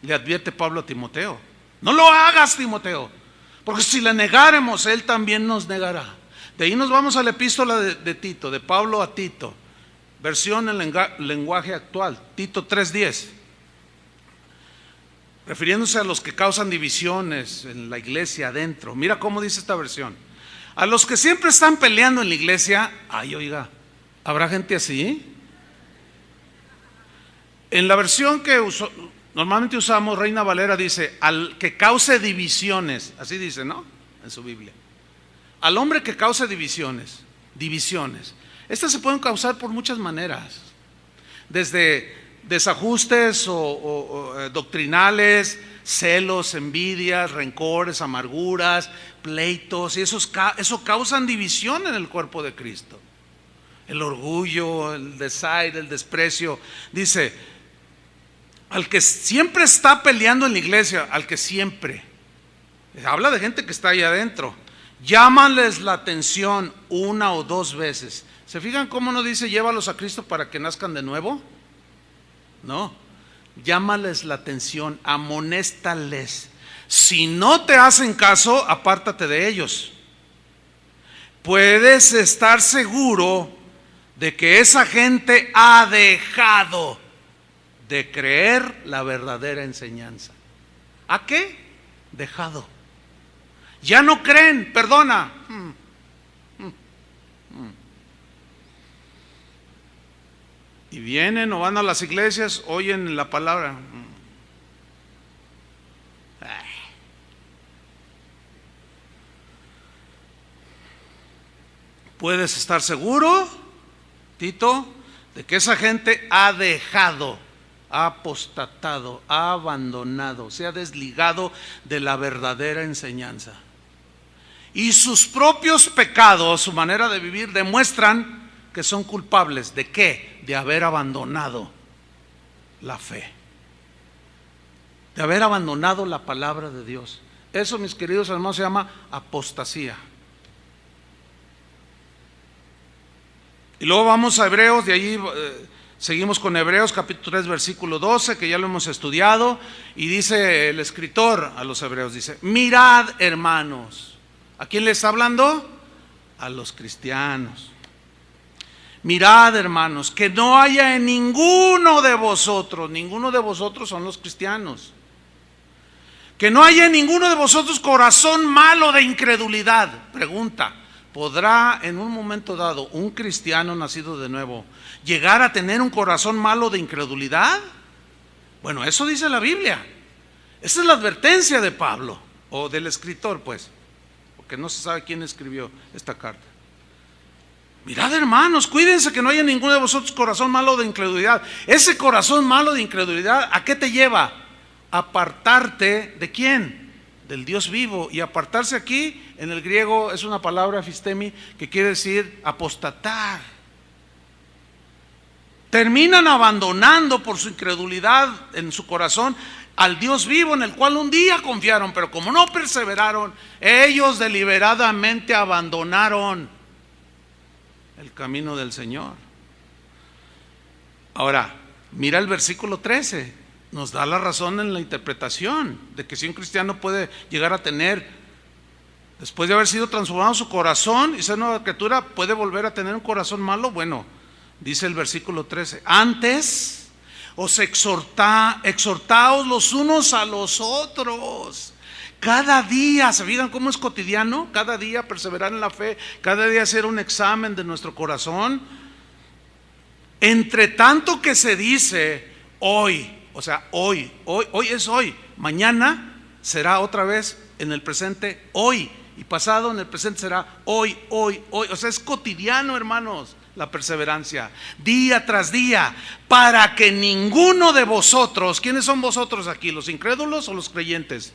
le advierte Pablo a Timoteo. No lo hagas, Timoteo. Porque si le negáremos, Él también nos negará. De ahí nos vamos a la epístola de Tito, de Pablo a Tito, versión en lenguaje actual, Tito 3:10. Refiriéndose a los que causan divisiones en la iglesia adentro. Mira cómo dice esta versión. A los que siempre están peleando en la iglesia, ay, oiga, ¿habrá gente así? En la versión que normalmente usamos, Reina Valera dice, al que cause divisiones, así dice, ¿no? En su Biblia. Al hombre que cause divisiones. Estas se pueden causar por muchas maneras. Desde desajustes o doctrinales, celos, envidias, rencores, amarguras, pleitos, y eso causan división en el cuerpo de Cristo. El orgullo, el desaire, el desprecio. Dice, al que siempre está peleando en la iglesia, al que siempre, habla de gente que está ahí adentro, llámales la atención 1 o 2 veces. ¿Se fijan cómo no dice llévalos a Cristo para que nazcan de nuevo? No, llámales la atención, amonéstales. Si no te hacen caso, apártate de ellos. Puedes estar seguro de que esa gente ha dejado de creer la verdadera enseñanza. ¿A qué? Dejado. Ya no creen, perdona. Y vienen o van a las iglesias, oyen la palabra. Puedes estar seguro, Tito, de que esa gente ha dejado, ha apostatado, ha abandonado, se ha desligado de la verdadera enseñanza. Y sus propios pecados, su manera de vivir, demuestran que son culpables. ¿De qué? De haber abandonado la fe, de haber abandonado la palabra de Dios. Eso, mis queridos hermanos, se llama apostasía. Y luego vamos a Hebreos, de allí seguimos con Hebreos capítulo 3 versículo 12, que ya lo hemos estudiado, y dice el escritor a los hebreos, dice, mirad hermanos. ¿A quién le está hablando? A los cristianos. Mirad hermanos, que no haya en ninguno de vosotros son los cristianos, que no haya en ninguno de vosotros corazón malo de incredulidad. Pregunta, ¿podrá en un momento dado un cristiano nacido de nuevo llegar a tener un corazón malo de incredulidad? Bueno, eso dice la Biblia. Esa es la advertencia de Pablo, o del escritor pues, porque no se sabe quién escribió esta carta. Mirad hermanos, cuídense que no haya ninguno de vosotros corazón malo de incredulidad. Ese corazón malo de incredulidad, ¿a qué te lleva? Apartarte ¿de quién? Del Dios vivo. Y apartarse aquí en el griego es una palabra fistemi que quiere decir apostatar. Terminan abandonando por su incredulidad en su corazón al Dios vivo en el cual un día confiaron, pero como no perseveraron, ellos deliberadamente abandonaron el camino del Señor. Ahora, mira el versículo 13, nos da la razón en la interpretación de que si un cristiano puede llegar a tener, después de haber sido transformado su corazón y ser nueva criatura, puede volver a tener un corazón malo. Bueno, dice el versículo 13, antes os exhortaos los unos a los otros. Cada día, ¿se fijan cómo es cotidiano? Cada día perseverar en la fe, cada día hacer un examen de nuestro corazón. Entre tanto que se dice hoy, o sea, hoy es hoy, mañana será otra vez en el presente hoy, y pasado en el presente será hoy. O sea, es cotidiano, hermanos, la perseverancia, día tras día, para que ninguno de vosotros, ¿quiénes son vosotros aquí? ¿Los incrédulos o los creyentes?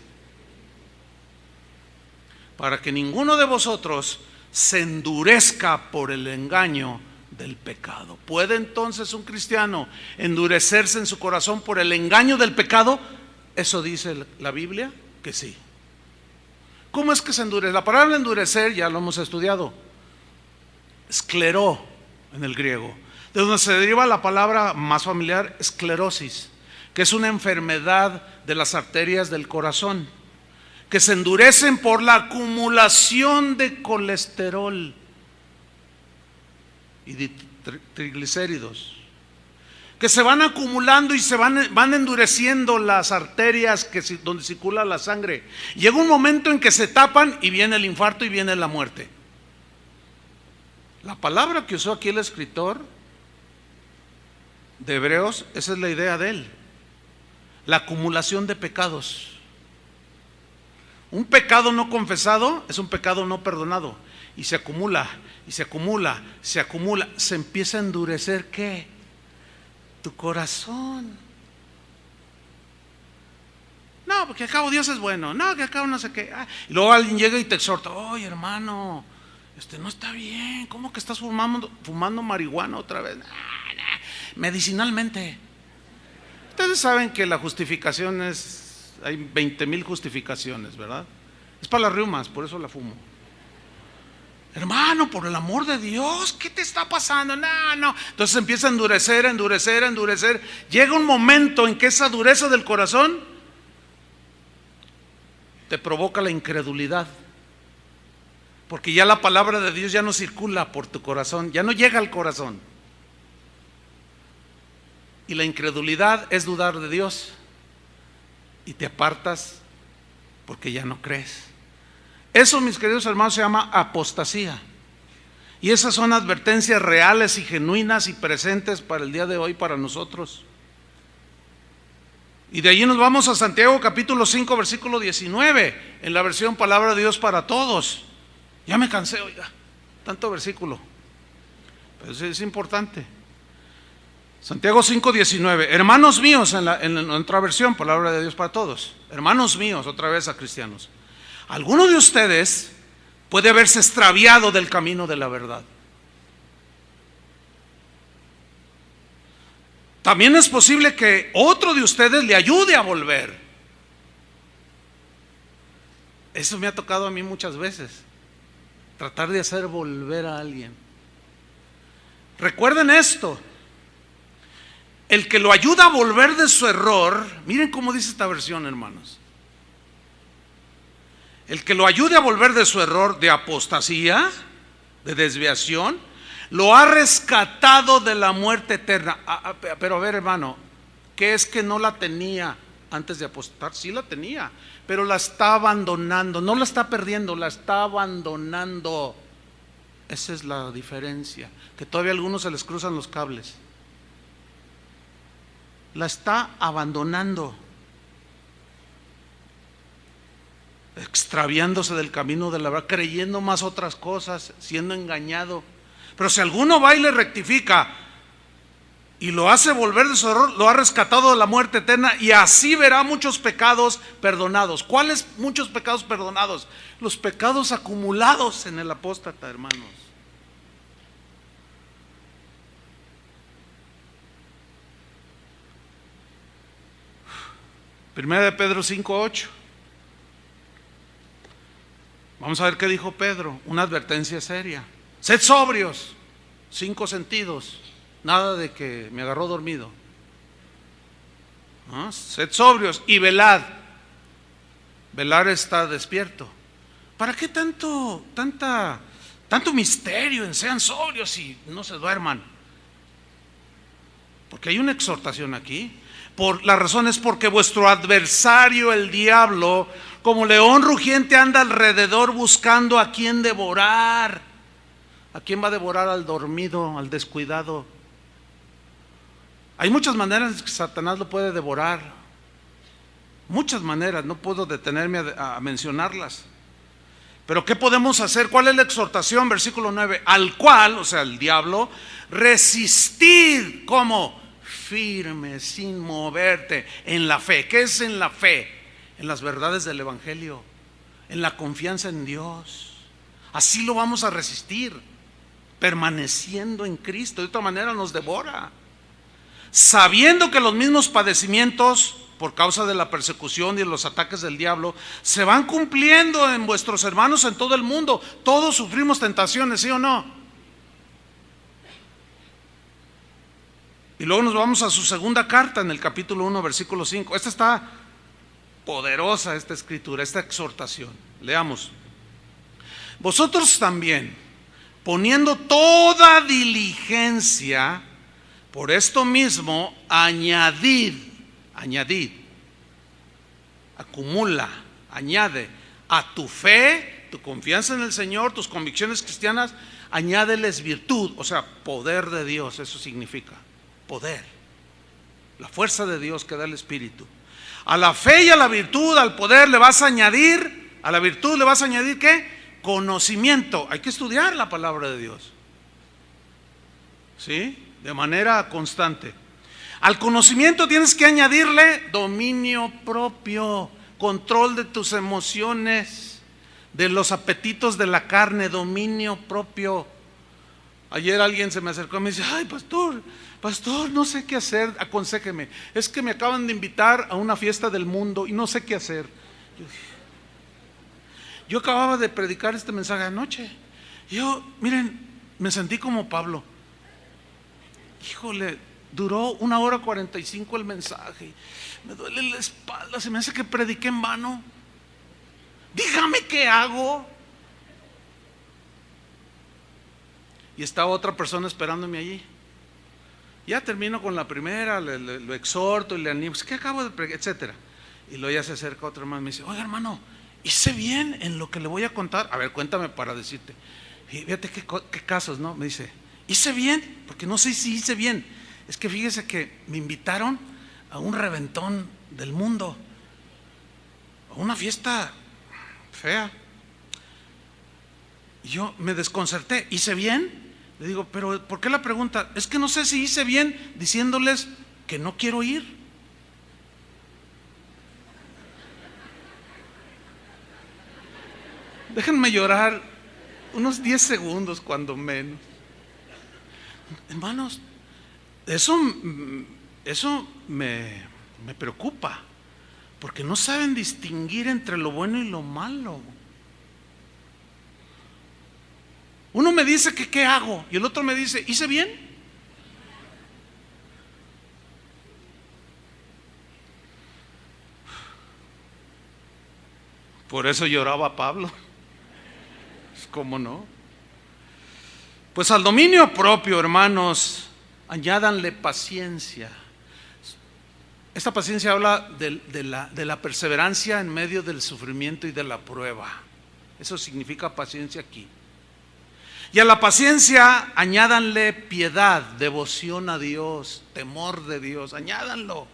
Para que ninguno de vosotros se endurezca por el engaño del pecado. ¿Puede entonces un cristiano endurecerse en su corazón por el engaño del pecado? Eso dice la Biblia que sí. ¿Cómo es que se endurece? La palabra endurecer ya lo hemos estudiado. Escleró en el griego, de donde se deriva la palabra más familiar, esclerosis, que es una enfermedad de las arterias del corazón, que se endurecen por la acumulación de colesterol y de triglicéridos, que se van acumulando y se van endureciendo las arterias donde circula la sangre. Llega un momento en que se tapan y viene el infarto y viene la muerte. La palabra que usó aquí el escritor de Hebreos, esa es la idea de él: la acumulación de pecados. Un pecado no confesado es un pecado no perdonado, y se acumula, y se acumula, se acumula, se empieza a endurecer. ¿Qué? Tu corazón. No, porque al cabo Dios es bueno, no, que al cabo no sé qué. Y luego alguien llega y te exhorta: oye, hermano, no está bien, ¿cómo que estás fumando marihuana otra vez? Medicinalmente. Ustedes saben que la justificación hay 20,000 justificaciones, ¿verdad? Es para las riumas, por eso la fumo. Hermano, por el amor de Dios, ¿qué te está pasando? No. Entonces empieza a endurecer, a endurecer, a endurecer. Llega un momento en que esa dureza del corazón te provoca la incredulidad, porque ya la palabra de Dios ya no circula por tu corazón, ya no llega al corazón. Y la incredulidad es dudar de Dios, y te apartas porque ya no crees. Eso, mis queridos hermanos, se llama apostasía. Y esas son advertencias reales y genuinas y presentes para el día de hoy, para nosotros. Y de allí nos vamos a Santiago capítulo 5 versículo 19, en la versión Palabra de Dios para Todos. Ya me cansé, oiga, tanto versículo, pero es importante. Santiago 5:19, hermanos míos, en otra versión, Palabra de Dios para Todos, hermanos míos, otra vez a cristianos, alguno de ustedes puede haberse extraviado del camino de la verdad. También es posible que otro de ustedes le ayude a volver. Eso me ha tocado a mí muchas veces, tratar de hacer volver a alguien. Recuerden esto: el que lo ayuda a volver de su error, miren cómo dice esta versión, hermanos, el que lo ayude a volver de su error de apostasía, de desviación, lo ha rescatado de la muerte eterna. Pero a ver, hermano, ¿qué es que no la tenía antes de apostar? Sí la tenía, pero la está abandonando. No la está perdiendo, la está abandonando. Esa es la diferencia, que todavía a algunos se les cruzan los cables. La está abandonando, extraviándose del camino de la verdad, creyendo más otras cosas, siendo engañado. Pero si alguno va y le rectifica y lo hace volver de su error, lo ha rescatado de la muerte eterna, y así verá muchos pecados perdonados. ¿Cuáles muchos pecados perdonados? Los pecados acumulados en el apóstata, hermanos. Primera de Pedro 5:8. Vamos a ver qué dijo Pedro, una advertencia seria. Sed sobrios, 5 sentidos, nada de que me agarró dormido. ¿No? Sed sobrios y velad. Velar está despierto. ¿Para qué tanto misterio en sean sobrios y no se duerman? Porque hay una exhortación aquí. La razón es porque vuestro adversario, el diablo, como león rugiente, anda alrededor buscando a quien devorar. ¿A quién va a devorar? Al dormido, al descuidado. Hay muchas maneras que Satanás lo puede devorar. Muchas maneras, no puedo detenerme a mencionarlas. Pero ¿qué podemos hacer? ¿Cuál es la exhortación? Versículo 9. Al cual, o sea, el diablo, resistir. ¿Cómo? Firme, sin moverte, en la fe. ¿Qué es en la fe? En las verdades del Evangelio, en la confianza en Dios. Así lo vamos a resistir, permaneciendo en Cristo. De otra manera nos devora, sabiendo que los mismos padecimientos por causa de la persecución y de los ataques del diablo se van cumpliendo en vuestros hermanos en todo el mundo. Todos sufrimos tentaciones, ¿sí o no? Y luego nos vamos a su segunda carta en el capítulo 1 versículo 5. Esta está poderosa esta escritura, esta exhortación. Leamos. Vosotros también, poniendo toda diligencia, por esto mismo, añadid, acumula, añade a tu fe, tu confianza en el Señor, tus convicciones cristianas, añádeles virtud, o sea, poder de Dios. Eso significa poder, la fuerza de Dios que da el Espíritu. A la fe y a la virtud, al poder le vas a añadir, a la virtud le vas a añadir ¿qué? Conocimiento. Hay que estudiar la palabra de Dios, ¿sí? De manera constante. Al conocimiento tienes que añadirle dominio propio, control de tus emociones, de los apetitos de la carne, dominio propio. Ayer alguien se me acercó y me dice: ay, pastor, no sé qué hacer, aconséjeme. Es que me acaban de invitar a una fiesta del mundo y no sé qué hacer. Yo acababa de predicar este mensaje anoche. Miren, me sentí como Pablo. Híjole, duró 1:45 el mensaje. Me duele la espalda, se me hace que prediqué en vano. Dígame qué hago. Y estaba otra persona esperándome allí. Ya termino con la primera, lo exhorto y le animo. ¿Qué acabo de predicar? Etcétera. Y luego ya se acerca otro hermano y me dice: oiga, hermano, ¿hice bien en lo que le voy a contar? A ver, cuéntame para decirte. Y fíjate qué casos, ¿no? Me dice: ¿hice bien? Porque no sé si hice bien. Es que fíjese que me invitaron a un reventón del mundo, a una fiesta fea. Y yo me desconcerté. ¿Hice bien? Le digo: pero ¿por qué la pregunta? Es que no sé si hice bien diciéndoles que no quiero ir. Déjenme llorar unos 10 segundos cuando menos. Hermanos, eso me preocupa, porque no saben distinguir entre lo bueno y lo malo. Uno me dice que qué hago y el otro me dice: ¿hice bien? Por eso lloraba Pablo. ¿Cómo no? Pues al dominio propio, hermanos, añádanle paciencia. Esta paciencia habla de la perseverancia en medio del sufrimiento y de la prueba. Eso significa paciencia aquí. Y a la paciencia añádanle piedad, devoción a Dios, temor de Dios, añádanlo.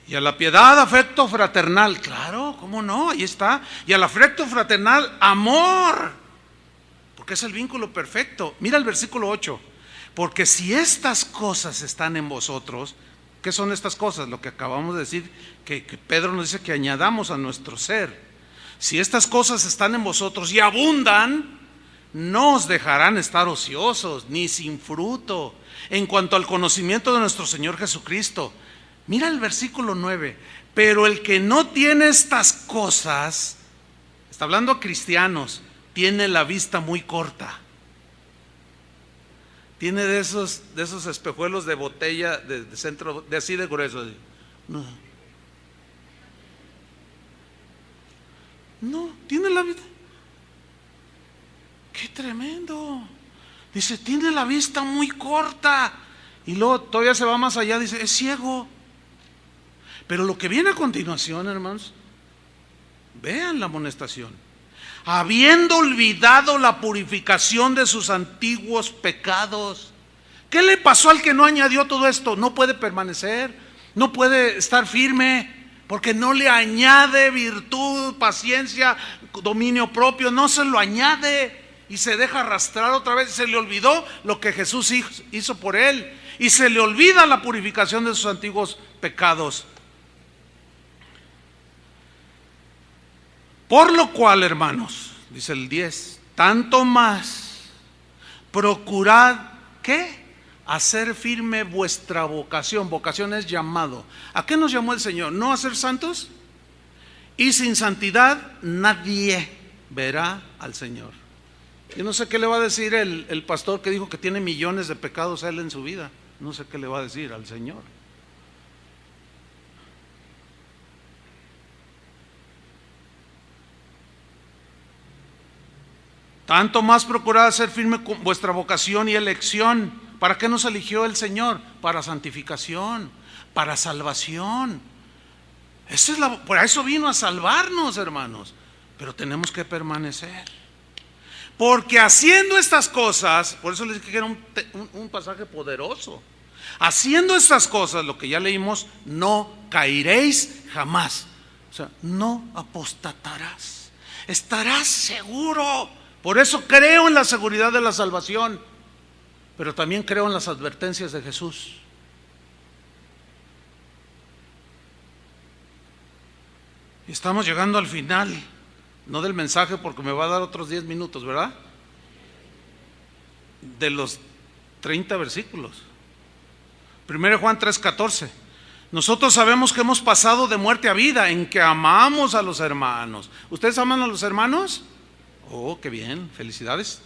Y a la piedad, afecto fraternal. Claro, ¿cómo no? Ahí está. Y al afecto fraternal, amor, porque es el vínculo perfecto. Mira el versículo 8. Porque si estas cosas están en vosotros, ¿qué son estas cosas? Lo que acabamos de decir, que Pedro nos dice que añadamos a nuestro ser. Si estas cosas están en vosotros y abundan, no os dejarán estar ociosos ni sin fruto en cuanto al conocimiento de nuestro Señor Jesucristo. Mira el versículo 9. Pero el que no tiene estas cosas, está hablando a cristianos, tiene la vista muy corta. Tiene de esos espejuelos de botella de centro, de así de grueso. No, tiene la vista. ¡Qué tremendo! Dice, tiene la vista muy corta. Y luego todavía se va más allá, dice, es ciego. Pero lo que viene a continuación, hermanos, vean la amonestación. Habiendo olvidado la purificación de sus antiguos pecados. ¿Qué le pasó al que no añadió todo esto? No puede permanecer, no puede estar firme, porque no le añade virtud, paciencia, dominio propio, no se lo añade y se deja arrastrar otra vez. Se le olvidó lo que Jesús hizo por él y se le olvida la purificación de sus antiguos pecados. Por lo cual, hermanos, dice el 10, tanto más procurad, ¿qué? Hacer firme vuestra vocación. Vocación es llamado. ¿A qué nos llamó el Señor? ¿No a ser santos? Y sin santidad nadie verá al Señor. Yo no sé qué le va a decir el pastor que dijo que tiene millones de pecados a él en su vida. No sé qué le va a decir al Señor. Tanto más procurad hacer firme con vuestra vocación y elección. ¿Para qué nos eligió el Señor? Para santificación, para salvación. Por eso vino a salvarnos, hermanos. Pero tenemos que permanecer. Porque haciendo estas cosas, por eso les dije que era un pasaje poderoso. Haciendo estas cosas, lo que ya leímos, no caeréis jamás. O sea, no apostatarás. Estarás seguro. Por eso creo en la seguridad de la salvación. Pero también creo en las advertencias de Jesús. Y estamos llegando al final, no del mensaje porque me va a dar otros 10 minutos, ¿verdad? De los 30 versículos. 1 Juan 3:14. Nosotros sabemos que hemos pasado de muerte a vida en que amamos a los hermanos. ¿Ustedes aman a los hermanos? Oh, qué bien, felicidades.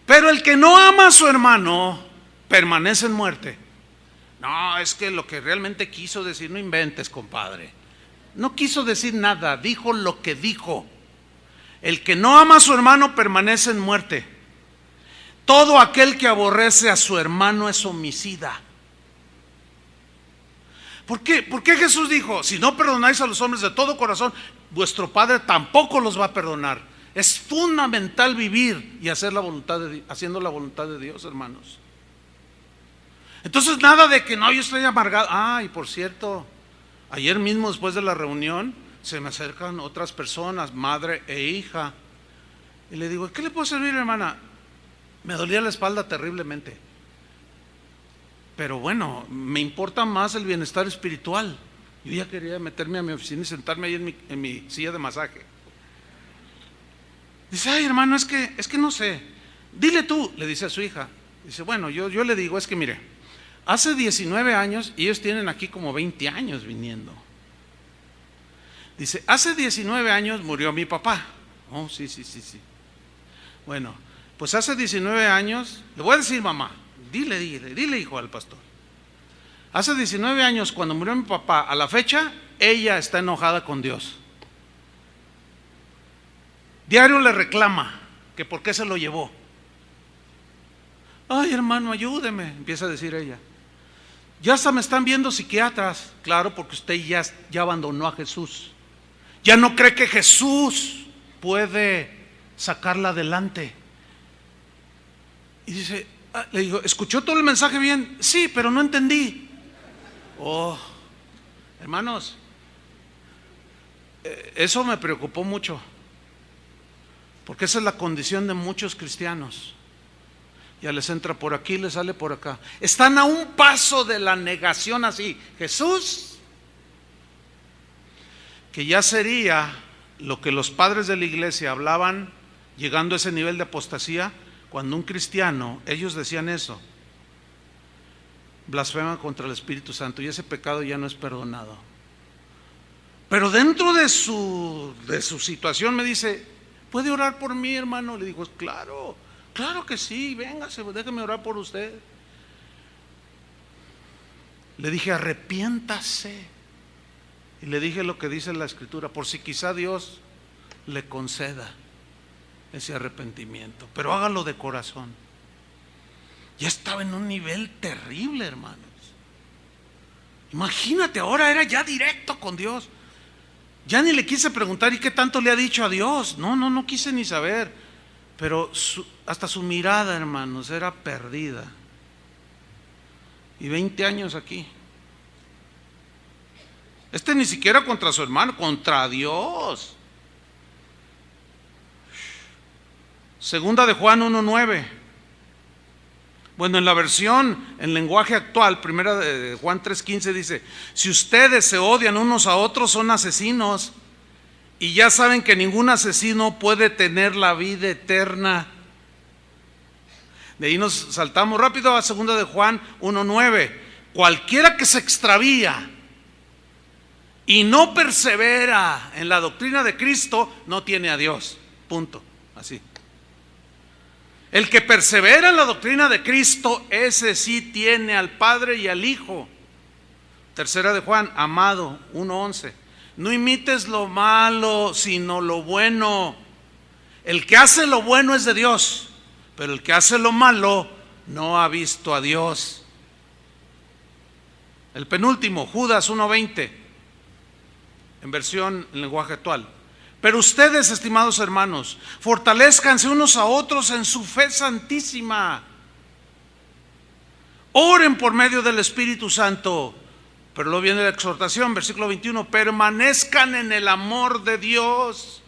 Pero el que no ama a su hermano permanece en muerte. No, es que lo que realmente quiso decir, no inventes, compadre. No quiso decir nada, dijo lo que dijo. El que no ama a su hermano permanece en muerte. Todo aquel que aborrece a su hermano es homicida. ¿Por qué? ¿Por qué Jesús dijo, si no perdonáis a los hombres de todo corazón, vuestro Padre tampoco los va a perdonar? Es fundamental vivir y hacer haciendo la voluntad de Dios, hermanos. Entonces nada de que no, yo estoy amargado. Y por cierto, ayer mismo después de la reunión se me acercan otras personas, madre e hija, y le digo, ¿qué le puedo servir, hermana? Me dolía la espalda terriblemente, pero bueno, me importa más el bienestar espiritual. Yo ya quería meterme a mi oficina y sentarme ahí en mi silla de masaje. Dice, ay, hermano, es que no sé, dile tú, le dice a su hija. Dice, bueno, yo le digo, es que mire, hace 19 años, y ellos tienen aquí como 20 años viniendo. Dice, hace 19 años murió mi papá. Oh, sí. Bueno, pues hace 19 años, le voy a decir mamá, dile hijo al pastor. Hace 19 años cuando murió mi papá, a la fecha, ella está enojada con Dios. Diario le reclama que por qué se lo llevó. Ay, hermano, ayúdeme, empieza a decir ella. Ya hasta me están viendo psiquiatras. Claro, porque usted ya abandonó a Jesús. Ya no cree que Jesús puede sacarla adelante. Y dice, le digo, ¿escuchó todo el mensaje bien? Sí, pero no entendí. Oh, hermanos, eso me preocupó mucho. Porque esa es la condición de muchos cristianos. Ya les entra por aquí, les sale por acá. Están a un paso de la negación así. Jesús, que ya sería lo que los padres de la iglesia hablaban, llegando a ese nivel de apostasía, cuando un cristiano, ellos decían eso, blasfema contra el Espíritu Santo y ese pecado ya no es perdonado. Pero dentro de su situación me dice, ¿puede orar por mí, hermano? Le digo, claro que sí, véngase, déjeme orar por usted. Le dije, arrepiéntase. Y le dije lo que dice la Escritura, por si quizá Dios le conceda ese arrepentimiento, pero hágalo de corazón. Ya estaba en un nivel terrible, hermanos. Imagínate, ahora era ya directo con Dios. Ya ni le quise preguntar, ¿y qué tanto le ha dicho a Dios? No quise ni saber. Pero hasta su mirada, hermanos, era perdida. Y 20 años aquí. Ni siquiera contra su hermano, contra Dios. Segunda de Juan 1:9. Bueno, en la versión, en lenguaje actual, primera de Juan 3:15 dice, si ustedes se odian unos a otros son asesinos y ya saben que ningún asesino puede tener la vida eterna. De ahí nos saltamos rápido a segunda de Juan 1:9. Cualquiera que se extravía y no persevera en la doctrina de Cristo no tiene a Dios. Punto. Así. El que persevera en la doctrina de Cristo, ese sí tiene al Padre y al Hijo. Tercera de Juan, amado, 1:11. No imites lo malo, sino lo bueno. El que hace lo bueno es de Dios, pero el que hace lo malo no ha visto a Dios. El penúltimo, Judas 1:20, en versión en lenguaje actual. Pero ustedes, estimados hermanos, fortalezcanse unos a otros en su fe santísima. Oren por medio del Espíritu Santo. Pero luego viene la exhortación, versículo 21, permanezcan en el amor de Dios.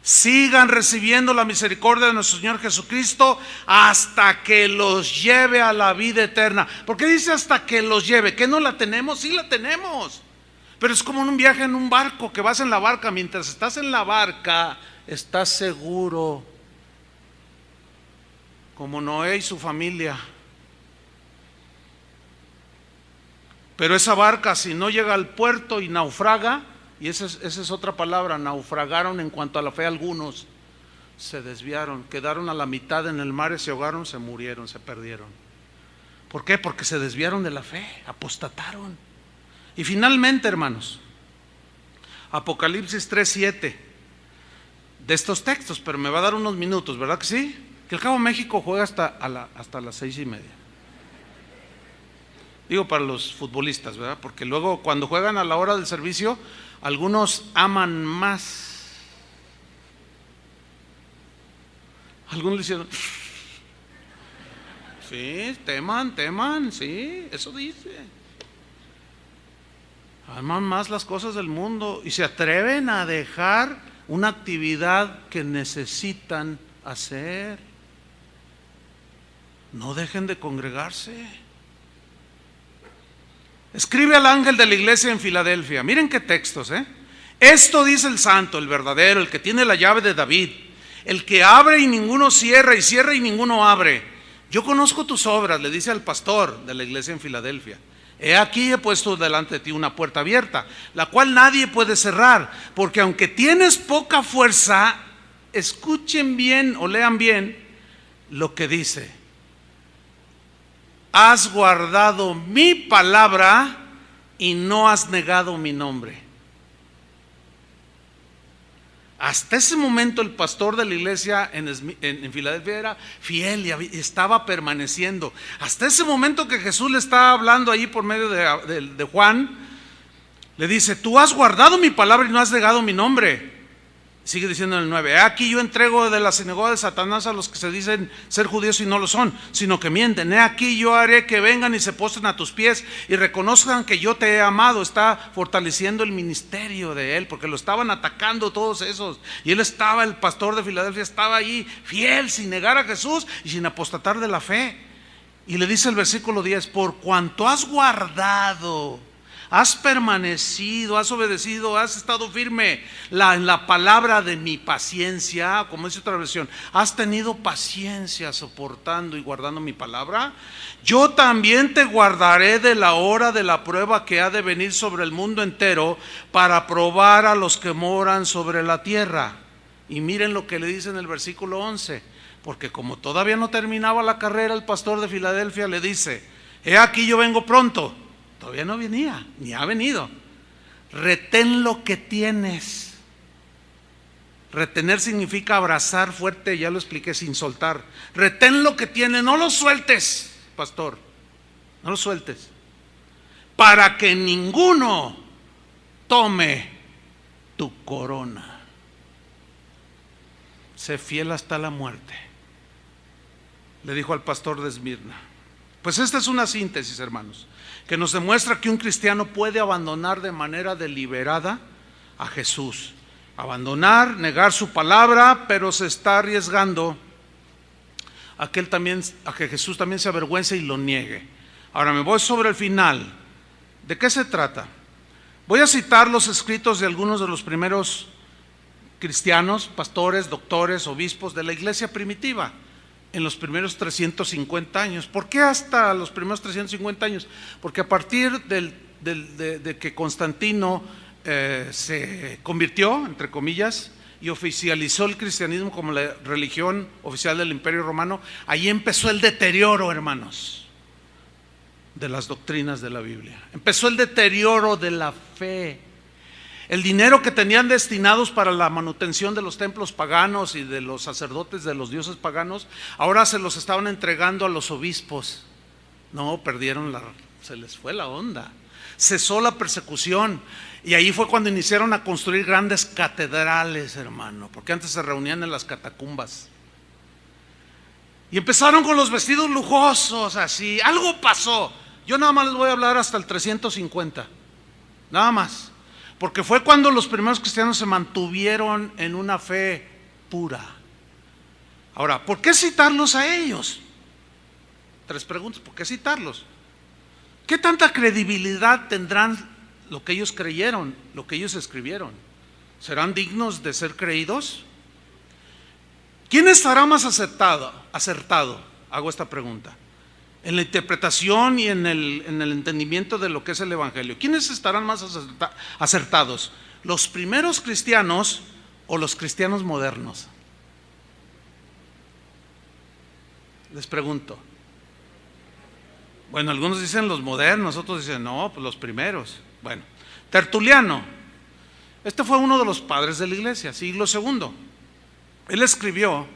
Sigan recibiendo la misericordia de nuestro Señor Jesucristo hasta que los lleve a la vida eterna. ¿Por qué dice hasta que los lleve? ¿Que no la tenemos? Sí la tenemos. Pero es como en un viaje en un barco, que vas en la barca. Mientras estás en la barca, estás seguro. Como Noé y su familia. Pero esa barca, si no llega al puerto y naufraga, y esa es otra palabra, naufragaron en cuanto a la fe algunos, se desviaron, quedaron a la mitad en el mar y se ahogaron, se murieron, se perdieron. ¿Por qué? Porque se desviaron de la fe, apostataron. Y finalmente, hermanos, Apocalipsis 3:7, de estos textos, pero me va a dar unos minutos, ¿verdad que sí? Que el Cabo México juega hasta las 6:30. Digo para los futbolistas, ¿verdad? Porque luego cuando juegan a la hora del servicio, algunos aman más. Algunos le hicieron, sí, teman, sí, eso dice. Aman más las cosas del mundo y se atreven a dejar una actividad que necesitan hacer. No dejen de congregarse. Escribe al ángel de la iglesia en Filadelfia. Miren qué textos, Esto dice el santo, el verdadero, el que tiene la llave de David, el que abre y ninguno cierra, y cierra y ninguno abre. Yo conozco tus obras, le dice al pastor de la iglesia en Filadelfia. He aquí he puesto delante de ti una puerta abierta, la cual nadie puede cerrar, porque aunque tienes poca fuerza, escuchen bien o lean bien lo que dice. Has guardado mi palabra y no has negado mi nombre. Hasta ese momento el pastor de la iglesia en Filadelfia era fiel y estaba permaneciendo. Hasta ese momento que Jesús le estaba hablando ahí por medio de Juan, le dice, tú has guardado mi palabra y no has negado mi nombre. Sigue diciendo en el 9, aquí yo entrego de la sinagoga de Satanás a los que se dicen ser judíos y no lo son, sino que mienten. He aquí yo haré que vengan y se postren a tus pies y reconozcan que yo te he amado. Está fortaleciendo el ministerio de él, porque lo estaban atacando todos esos. Y él estaba, el pastor de Filadelfia estaba ahí fiel, sin negar a Jesús y sin apostatar de la fe. Y le dice el versículo 10, por cuanto has guardado, has permanecido, has obedecido, has estado firme en la palabra de mi paciencia, como dice otra versión, has tenido paciencia soportando y guardando mi palabra, yo también te guardaré de la hora de la prueba que ha de venir sobre el mundo entero para probar a los que moran sobre la tierra. Y miren lo que le dice en el versículo 11, porque como todavía no terminaba la carrera, el pastor de Filadelfia le dice, he aquí yo vengo pronto. Todavía no venía, ni ha venido. Retén lo que tienes. Retener significa abrazar fuerte, ya lo expliqué, sin soltar. Retén lo que tienes, no lo sueltes, pastor, no lo sueltes, para que ninguno tome tu corona. Sé fiel hasta la muerte, le dijo al pastor de Esmirna. Pues esta es una síntesis, hermanos, que nos demuestra que un cristiano puede abandonar de manera deliberada a Jesús. Abandonar, negar su palabra, pero se está arriesgando a que Jesús también se avergüence y lo niegue. Ahora me voy sobre el final. ¿De qué se trata? Voy a citar los escritos de algunos de los primeros cristianos, pastores, doctores, obispos de la iglesia primitiva, en los primeros 350 años. ¿Por qué hasta los primeros 350 años? Porque a partir de que Constantino se convirtió, entre comillas, y oficializó el cristianismo como la religión oficial del Imperio Romano, ahí empezó el deterioro, hermanos, de las doctrinas de la Biblia. Empezó el deterioro de la fe. El dinero que tenían destinados para la manutención de los templos paganos y de los sacerdotes de los dioses paganos, ahora se los estaban entregando a los obispos. No, se les fue la onda. Cesó la persecución. Y ahí fue cuando iniciaron a construir grandes catedrales, hermano, porque antes se reunían en las catacumbas. Y empezaron con los vestidos lujosos, así. Algo pasó. Yo nada más les voy a hablar hasta el 350. Nada más. Porque fue cuando los primeros cristianos se mantuvieron en una fe pura. Ahora, ¿por qué citarlos a ellos? 3 preguntas. ¿Por qué citarlos? ¿Qué tanta credibilidad tendrán lo que ellos creyeron, lo que ellos escribieron? ¿Serán dignos de ser creídos? ¿Quién estará más acertado? Hago esta pregunta. En la interpretación y en el entendimiento de lo que es el Evangelio. ¿Quiénes estarán más acertados? ¿Los primeros cristianos o los cristianos modernos? Les pregunto. Bueno, algunos dicen los modernos, otros dicen no, pues los primeros. Bueno, Tertuliano, este fue uno de los padres de la iglesia, siglo II. Él escribió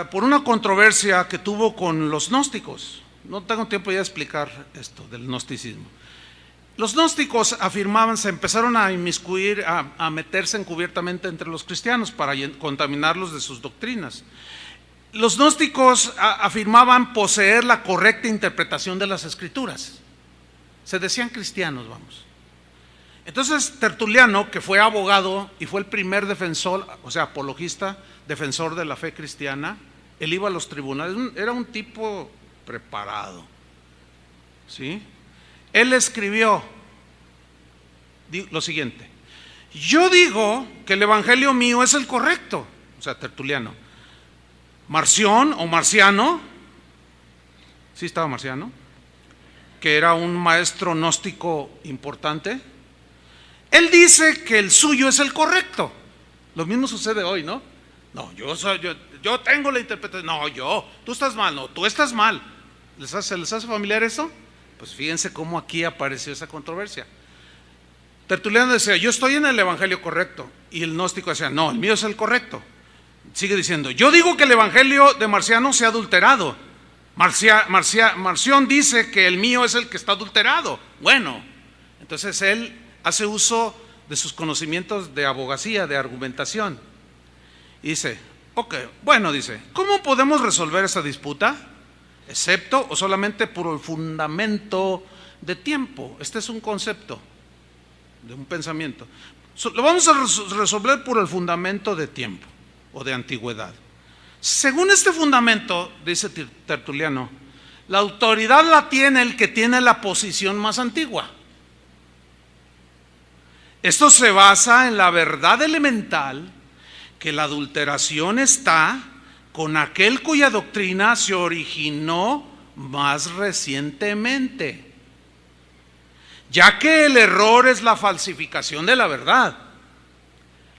por una controversia que tuvo con los gnósticos. No tengo tiempo ya de explicar esto del gnosticismo. Los gnósticos afirmaban, se empezaron a inmiscuir, a meterse encubiertamente entre los cristianos para contaminarlos de sus doctrinas. Los gnósticos afirmaban poseer la correcta interpretación de las escrituras. Se decían cristianos, vamos. Entonces Tertuliano, que fue abogado y fue el primer defensor, o sea, apologista, defensor de la fe cristiana, él iba a los tribunales, era un tipo preparado, ¿sí? Él escribió lo siguiente: yo digo que el evangelio mío es el correcto, o sea, Tertuliano. Marción o Marciano, sí estaba Marciano, que era un maestro gnóstico importante, él dice que el suyo es el correcto. Lo mismo sucede hoy, ¿no? No, yo tengo la interpretación. No, tú estás mal. No, tú estás mal. ¿Se les hace familiar eso? Pues fíjense cómo aquí apareció esa controversia. Tertuliano decía, yo estoy en el evangelio correcto, y el gnóstico decía, no, el mío es el correcto. Sigue diciendo, yo digo que el evangelio de Marciano se ha adulterado. Marción dice que el mío es el que está adulterado. Bueno, entonces él hace uso de sus conocimientos de abogacía, de argumentación. Y dice, dice, ¿cómo podemos resolver esa disputa? Excepto o solamente por el fundamento de tiempo. Este es un concepto de un pensamiento. Lo vamos a resolver por el fundamento de tiempo o de antigüedad. Según este fundamento, dice Tertuliano, la autoridad la tiene el que tiene la posición más antigua. Esto se basa en la verdad elemental que la adulteración está con aquel cuya doctrina se originó más recientemente, ya que el error es la falsificación de la verdad.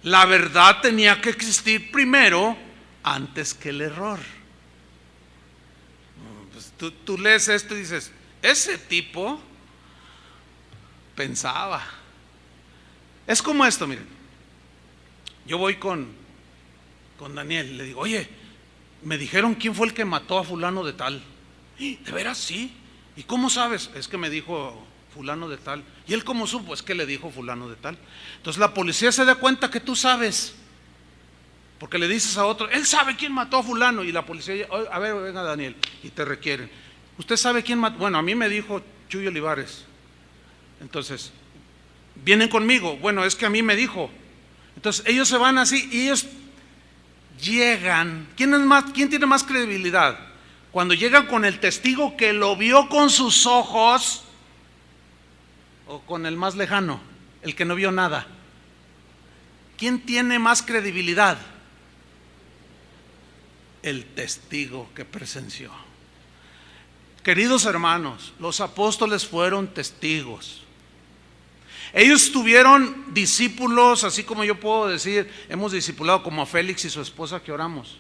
La verdad tenía que existir primero antes que el error. Pues tú lees esto y dices, ese tipo pensaba. Es como esto, miren. Yo voy con Daniel, le digo, oye, me dijeron quién fue el que mató a fulano de tal. ¿De veras? Sí. ¿Y cómo sabes? Es que me dijo fulano de tal. ¿Y él cómo supo? Es que le dijo fulano de tal. Entonces la policía se da cuenta que tú sabes, porque le dices a otro, él sabe quién mató a fulano, y la policía, a ver, venga Daniel, y te requieren. ¿Usted sabe quién mató? Bueno, a mí me dijo Chuy Olivares. Entonces, vienen conmigo. Bueno, es que a mí me dijo. Entonces ellos se van así y ellos llegan. ¿Quién tiene más credibilidad? Cuando llegan con el testigo que lo vio con sus ojos, o con el más lejano, el que no vio nada. ¿Quién tiene más credibilidad? El testigo que presenció. Queridos hermanos, los apóstoles fueron testigos. Ellos tuvieron discípulos, así como yo puedo decir, hemos discipulado como a Félix y su esposa que oramos.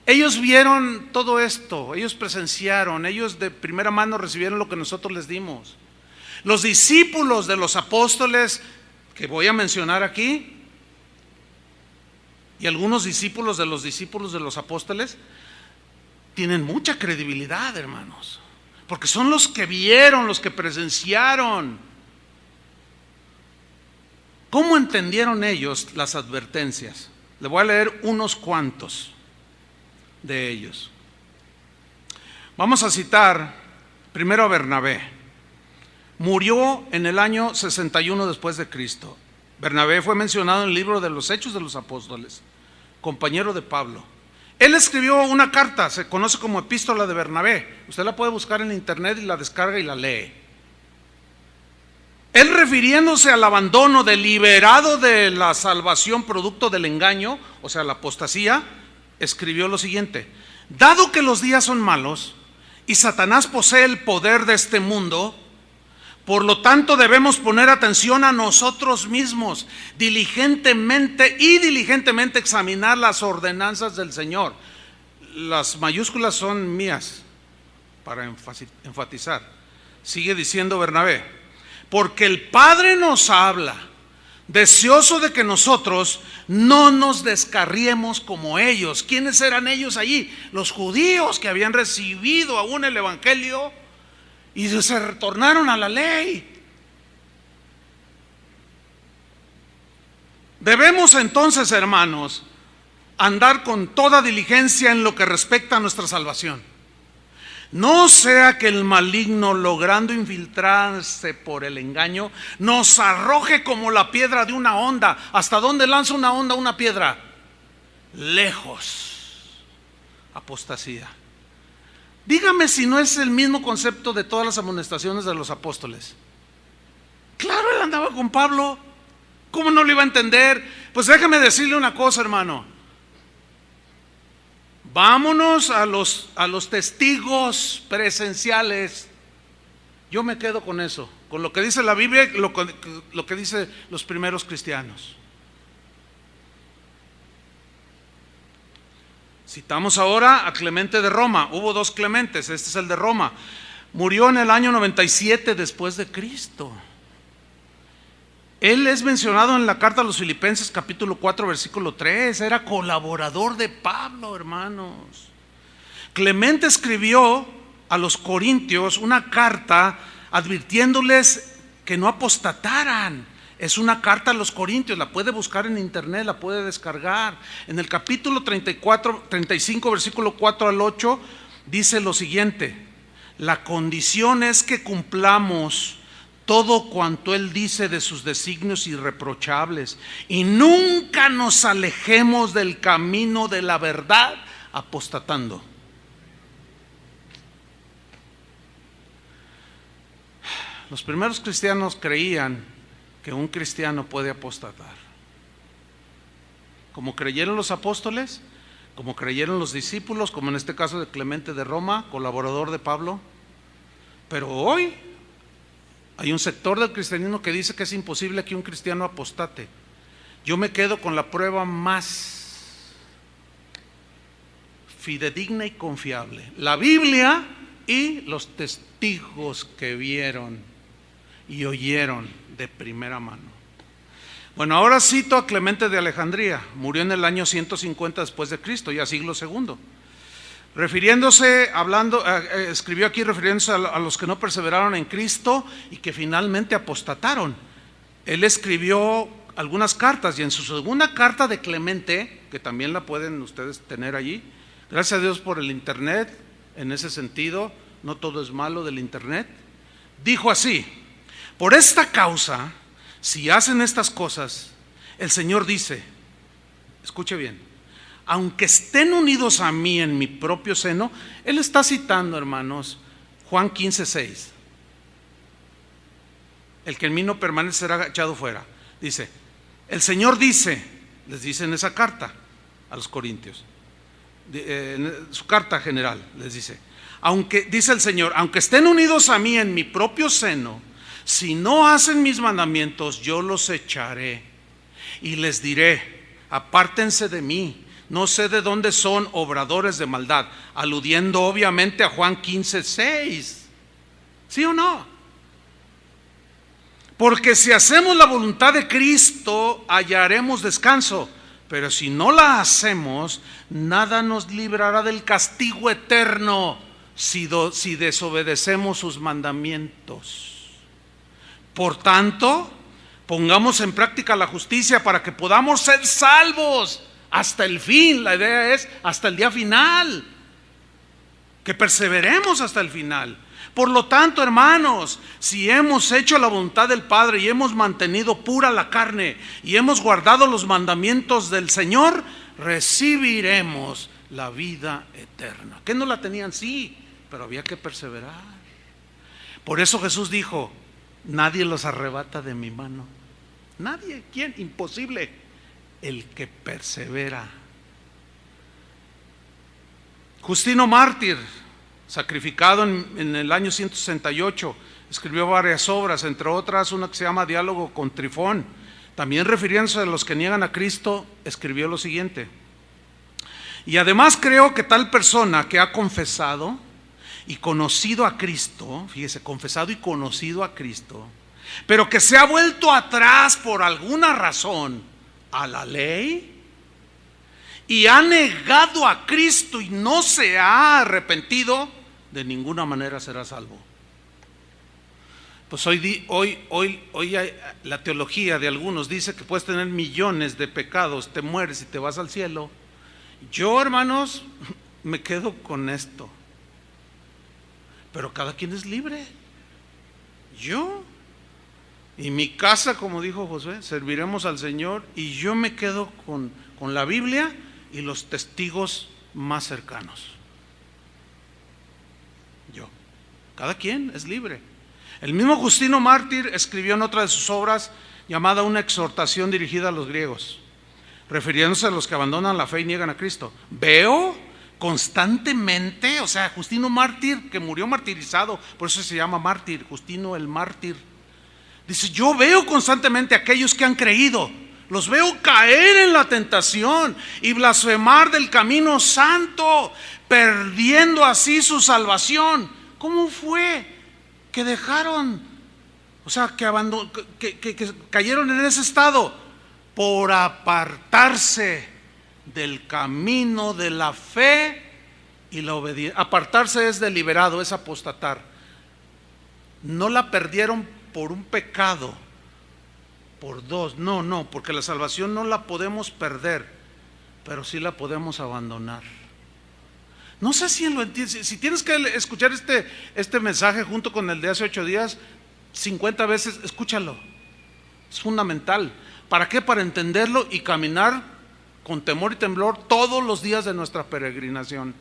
Ellos vieron todo esto, ellos presenciaron, ellos de primera mano recibieron lo que nosotros les dimos. Los discípulos de los apóstoles que voy a mencionar aquí, y algunos discípulos de los apóstoles, tienen mucha credibilidad, hermanos, porque son los que vieron, los que presenciaron. ¿Cómo entendieron ellos las advertencias? Le voy a leer unos cuantos de ellos. Vamos a citar primero a Bernabé. Murió en el año 61 después de Cristo. Bernabé fue mencionado en el libro de los Hechos de los Apóstoles, compañero de Pablo. Él escribió una carta, se conoce como Epístola de Bernabé. Usted la puede buscar en internet y la descarga y la lee. Él, refiriéndose al abandono deliberado de la salvación producto del engaño, o sea, la apostasía, escribió lo siguiente: dado que los días son malos y Satanás posee el poder de este mundo, por lo tanto debemos poner atención a nosotros mismos, diligentemente examinar las ordenanzas del Señor. Las mayúsculas son mías para enfatizar. Sigue diciendo Bernabé: porque el Padre nos habla, deseoso de que nosotros no nos descarriemos como ellos. ¿Quiénes eran ellos allí? Los judíos que habían recibido aún el evangelio y se retornaron a la ley. Debemos entonces, hermanos, andar con toda diligencia en lo que respecta a nuestra salvación. No sea que el maligno, logrando infiltrarse por el engaño, nos arroje como la piedra de una honda. ¿Hasta dónde lanza una honda una piedra? Lejos. Apostasía. Dígame si no es el mismo concepto de todas las amonestaciones de los apóstoles. Claro, él andaba con Pablo. ¿Cómo no lo iba a entender? Pues déjeme decirle una cosa, hermano. Vámonos a los testigos presenciales. Yo me quedo con eso, con lo que dice la Biblia y lo que dice los primeros cristianos. Citamos ahora a Clemente de Roma. Hubo dos Clementes, este es el de Roma. Murió en el año 97 después de Cristo. Él es mencionado en la carta a los Filipenses capítulo 4 versículo 3. Era colaborador de Pablo, hermanos. Clemente escribió a los corintios una carta advirtiéndoles que no apostataran. Es una carta a los corintios, la puede buscar en internet, la puede descargar. En el capítulo 35 versículo 4 al 8 dice lo siguiente: la condición es que cumplamos todo cuanto Él dice de sus designios irreprochables y nunca nos alejemos del camino de la verdad apostatando. Los primeros cristianos creían que un cristiano puede apostatar. Como creyeron los apóstoles, como creyeron los discípulos, como en este caso de Clemente de Roma, colaborador de Pablo. Pero hoy hay un sector del cristianismo que dice que es imposible que un cristiano apostate. Yo me quedo con la prueba más fidedigna y confiable: la Biblia y los testigos que vieron y oyeron de primera mano. Bueno, ahora cito a Clemente de Alejandría. Murió en el año 150 después de Cristo, ya siglo segundo. Escribió aquí refiriéndose a los que no perseveraron en Cristo y que finalmente apostataron. Él escribió algunas cartas, y en su segunda carta de Clemente, que también la pueden ustedes tener allí, gracias a Dios por el internet, en ese sentido, no todo es malo del internet, dijo así: por esta causa, si hacen estas cosas, el Señor dice, escuche bien, aunque estén unidos a mí en mi propio seno. Él está citando, hermanos, Juan 15:6. El que en mí no permanece será echado fuera. Dice, el Señor dice, les dice en esa carta a los corintios, en su carta general, les dice, dice el Señor, aunque estén unidos a mí en mi propio seno, si no hacen mis mandamientos, yo los echaré y les diré, apártense de mí, no sé de dónde son, obradores de maldad, aludiendo obviamente a Juan 15:6. ¿Sí o no? Porque si hacemos la voluntad de Cristo, hallaremos descanso. Pero si no la hacemos, nada nos librará del castigo eterno si desobedecemos sus mandamientos. Por tanto, pongamos en práctica la justicia para que podamos ser salvos hasta el fin. La idea es hasta el día final, que perseveremos hasta el final. Por lo tanto, hermanos, si hemos hecho la voluntad del Padre y hemos mantenido pura la carne y hemos guardado los mandamientos del Señor, recibiremos la vida eterna. ¿Qué no la tenían? Sí, pero había que perseverar. Por eso Jesús dijo: nadie los arrebata de mi mano. Nadie. ¿Quién? Imposible. El que persevera. Justino Mártir, sacrificado en el año 168, escribió varias obras, entre otras una que se llama Diálogo con Trifón. También refiriéndose a los que niegan a Cristo, escribió lo siguiente: y además creo que tal persona que ha confesado y conocido a Cristo, fíjese, confesado y conocido a Cristo, pero que se ha vuelto atrás por alguna razón a la ley y ha negado a Cristo y no se ha arrepentido, de ninguna manera será salvo. Pues hoy la teología de algunos dice que puedes tener millones de pecados, te mueres y te vas al cielo. Yo, hermanos, me quedo con esto. Pero cada quien es libre. Yo y mi casa, como dijo Josué, serviremos al Señor, y yo me quedo con la Biblia y los testigos más cercanos. Yo. Cada quien es libre. El mismo Justino Mártir escribió en otra de sus obras llamada Una exhortación dirigida a los griegos, refiriéndose a los que abandonan la fe y niegan a Cristo: veo constantemente, o sea, Justino Mártir, que murió martirizado, por eso se llama mártir, Justino el mártir, dice: yo veo constantemente a aquellos que han creído, los veo caer en la tentación y blasfemar del camino santo, perdiendo así su salvación. ¿Cómo fue que dejaron, o sea, que cayeron en ese estado? Por apartarse del camino de la fe y la obediencia. Apartarse es deliberado, es apostatar. No la perdieron por un pecado, por dos, no, porque la salvación no la podemos perder, pero sí la podemos abandonar. No sé si lo entiendes. Si tienes que escuchar este mensaje junto con el de hace 8 días 50 veces, escúchalo. Es fundamental. ¿Para qué? Para entenderlo y caminar con temor y temblor todos los días de nuestra peregrinación.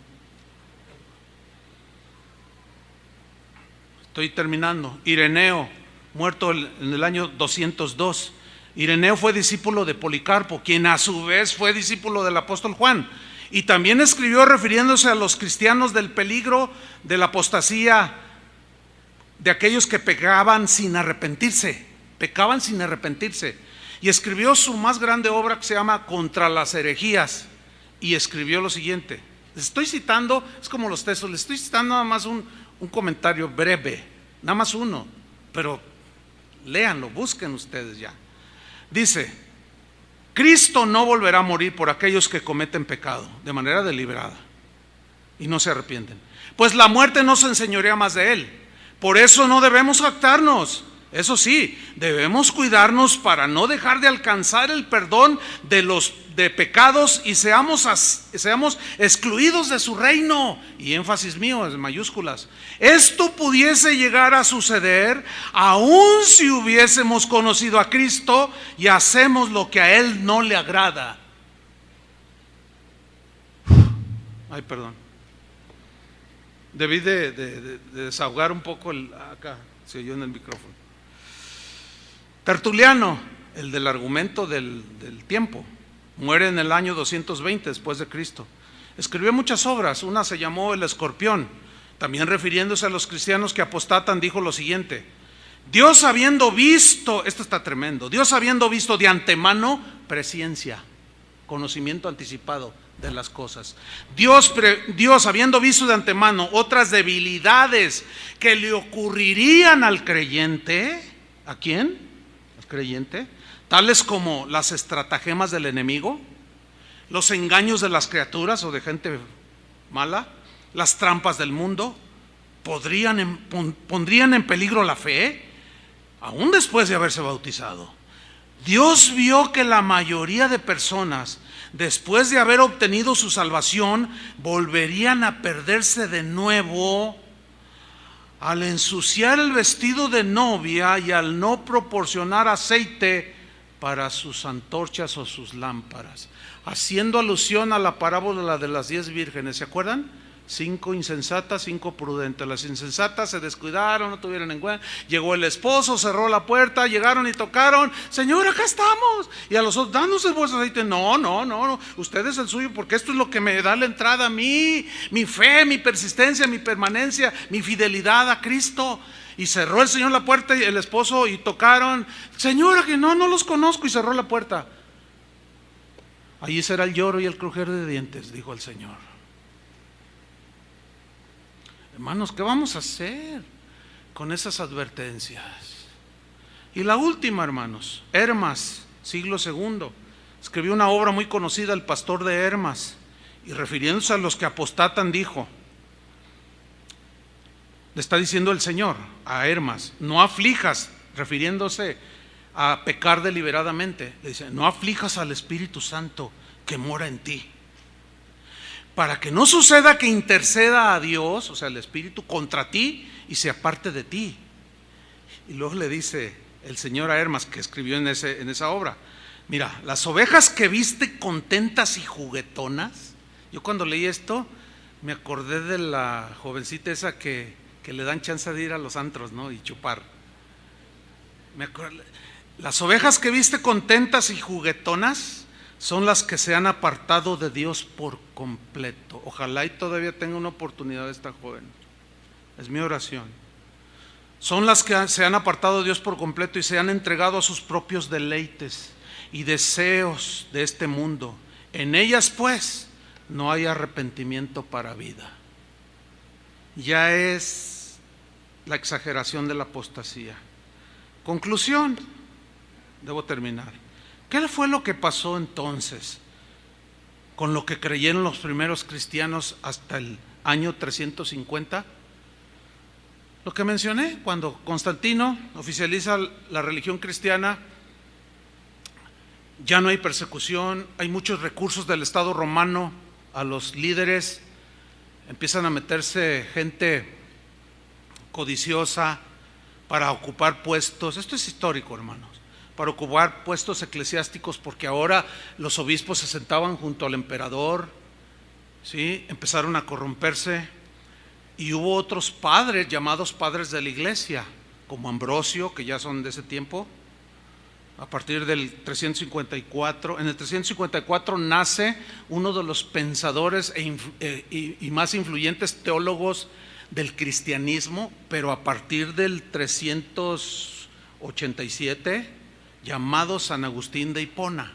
Estoy terminando. Ireneo, muerto en el año 202. Ireneo fue discípulo de Policarpo, quien a su vez fue discípulo del apóstol Juan, y también escribió refiriéndose a los cristianos del peligro de la apostasía, de aquellos que pecaban sin arrepentirse, y escribió su más grande obra, que se llama Contra las herejías, y escribió lo siguiente. Les estoy citando, es como los textos, les estoy citando nada más un comentario breve, nada más uno, pero léanlo, busquen ustedes ya. Dice: Cristo no volverá a morir por aquellos que cometen pecado de manera deliberada y no se arrepienten, pues la muerte no se enseñorea más de él. Por eso no debemos jactarnos. Eso sí, debemos cuidarnos para no dejar de alcanzar el perdón de pecados y seamos excluidos de su reino. Y énfasis mío en mayúsculas. Esto pudiese llegar a suceder aun si hubiésemos conocido a Cristo y hacemos lo que a Él no le agrada. Ay, perdón. Debí de desahogar un poco acá, se oyó en el micrófono. Tertuliano, el del argumento del tiempo, muere en el año 220 después de Cristo. Escribió muchas obras, una se llamó El Escorpión. También refiriéndose a los cristianos que apostatan, dijo lo siguiente: Dios habiendo visto, esto está tremendo, Dios habiendo visto de antemano, presciencia, conocimiento anticipado de las cosas. Dios habiendo visto de antemano otras debilidades que le ocurrirían al creyente. ¿A quién? creyente, tales como las estratagemas del enemigo, los engaños de las criaturas o de gente mala, las trampas del mundo, pondrían en peligro la fe, aún después de haberse bautizado. Dios vio que la mayoría de personas, después de haber obtenido su salvación, volverían a perderse de nuevo al ensuciar el vestido de novia y al no proporcionar aceite para sus antorchas o sus lámparas, haciendo alusión a la parábola de las 10 vírgenes. ¿Se acuerdan? 5 insensatas, 5 prudentes. Las insensatas se descuidaron, no tuvieron en cuenta. Llegó el esposo, cerró la puerta, llegaron y tocaron: Señor, acá estamos. Y a los otros: danos el vuestro aceite. No, usted es el suyo, porque esto es lo que me da la entrada a mí, mi fe, mi persistencia, mi permanencia, mi fidelidad a Cristo. Y cerró el Señor la puerta y el esposo, y tocaron: Señora, que no los conozco. Y cerró la puerta. Allí será el lloro y el crujir de dientes, dijo el Señor. Hermanos, ¿qué vamos a hacer con esas advertencias? Y la última, hermanos, Hermas, siglo II, escribió una obra muy conocida, El pastor de Hermas, y refiriéndose a los que apostatan dijo, le está diciendo el Señor a Hermas: no aflijas, refiriéndose a pecar deliberadamente, le dice: no aflijas al Espíritu Santo que mora en ti, para que no suceda que interceda a Dios, o sea, el Espíritu, contra ti y se aparte de ti. Y luego le dice el Señor a Hermas, que escribió en esa obra: mira, las ovejas que viste contentas y juguetonas. Yo cuando leí esto me acordé de la jovencita esa que le dan chance de ir a los antros, ¿no? Y chupar. Las ovejas que viste contentas y juguetonas son las que se han apartado de Dios por completo. Ojalá y todavía tenga una oportunidad esta joven. Es mi oración. Son las que se han apartado de Dios por completo y se han entregado a sus propios deleites y deseos de este mundo. En ellas, pues, no hay arrepentimiento para vida. Ya es la exageración de la apostasía. Conclusión, debo terminar. ¿Qué fue lo que pasó entonces con lo que creyeron los primeros cristianos hasta el año 350? Lo que mencioné, cuando Constantino oficializa la religión cristiana, ya no hay persecución, hay muchos recursos del Estado romano a los líderes, empiezan a meterse gente codiciosa para ocupar puestos. Esto es histórico, hermanos. Para ocupar puestos eclesiásticos, porque ahora los obispos se sentaban junto al emperador, ¿sí? Empezaron a corromperse, y hubo otros padres llamados padres de la iglesia, como Ambrosio, que ya son de ese tiempo, a partir del 354. En el 354 nace uno de los pensadores y más influyentes teólogos del cristianismo, pero a partir del 387, llamado San Agustín de Hipona.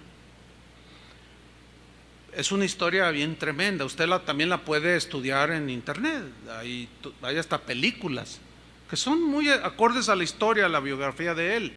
Es una historia bien tremenda. Usted también la puede estudiar en internet. Hay hasta películas que son muy acordes a la historia, a la biografía de él.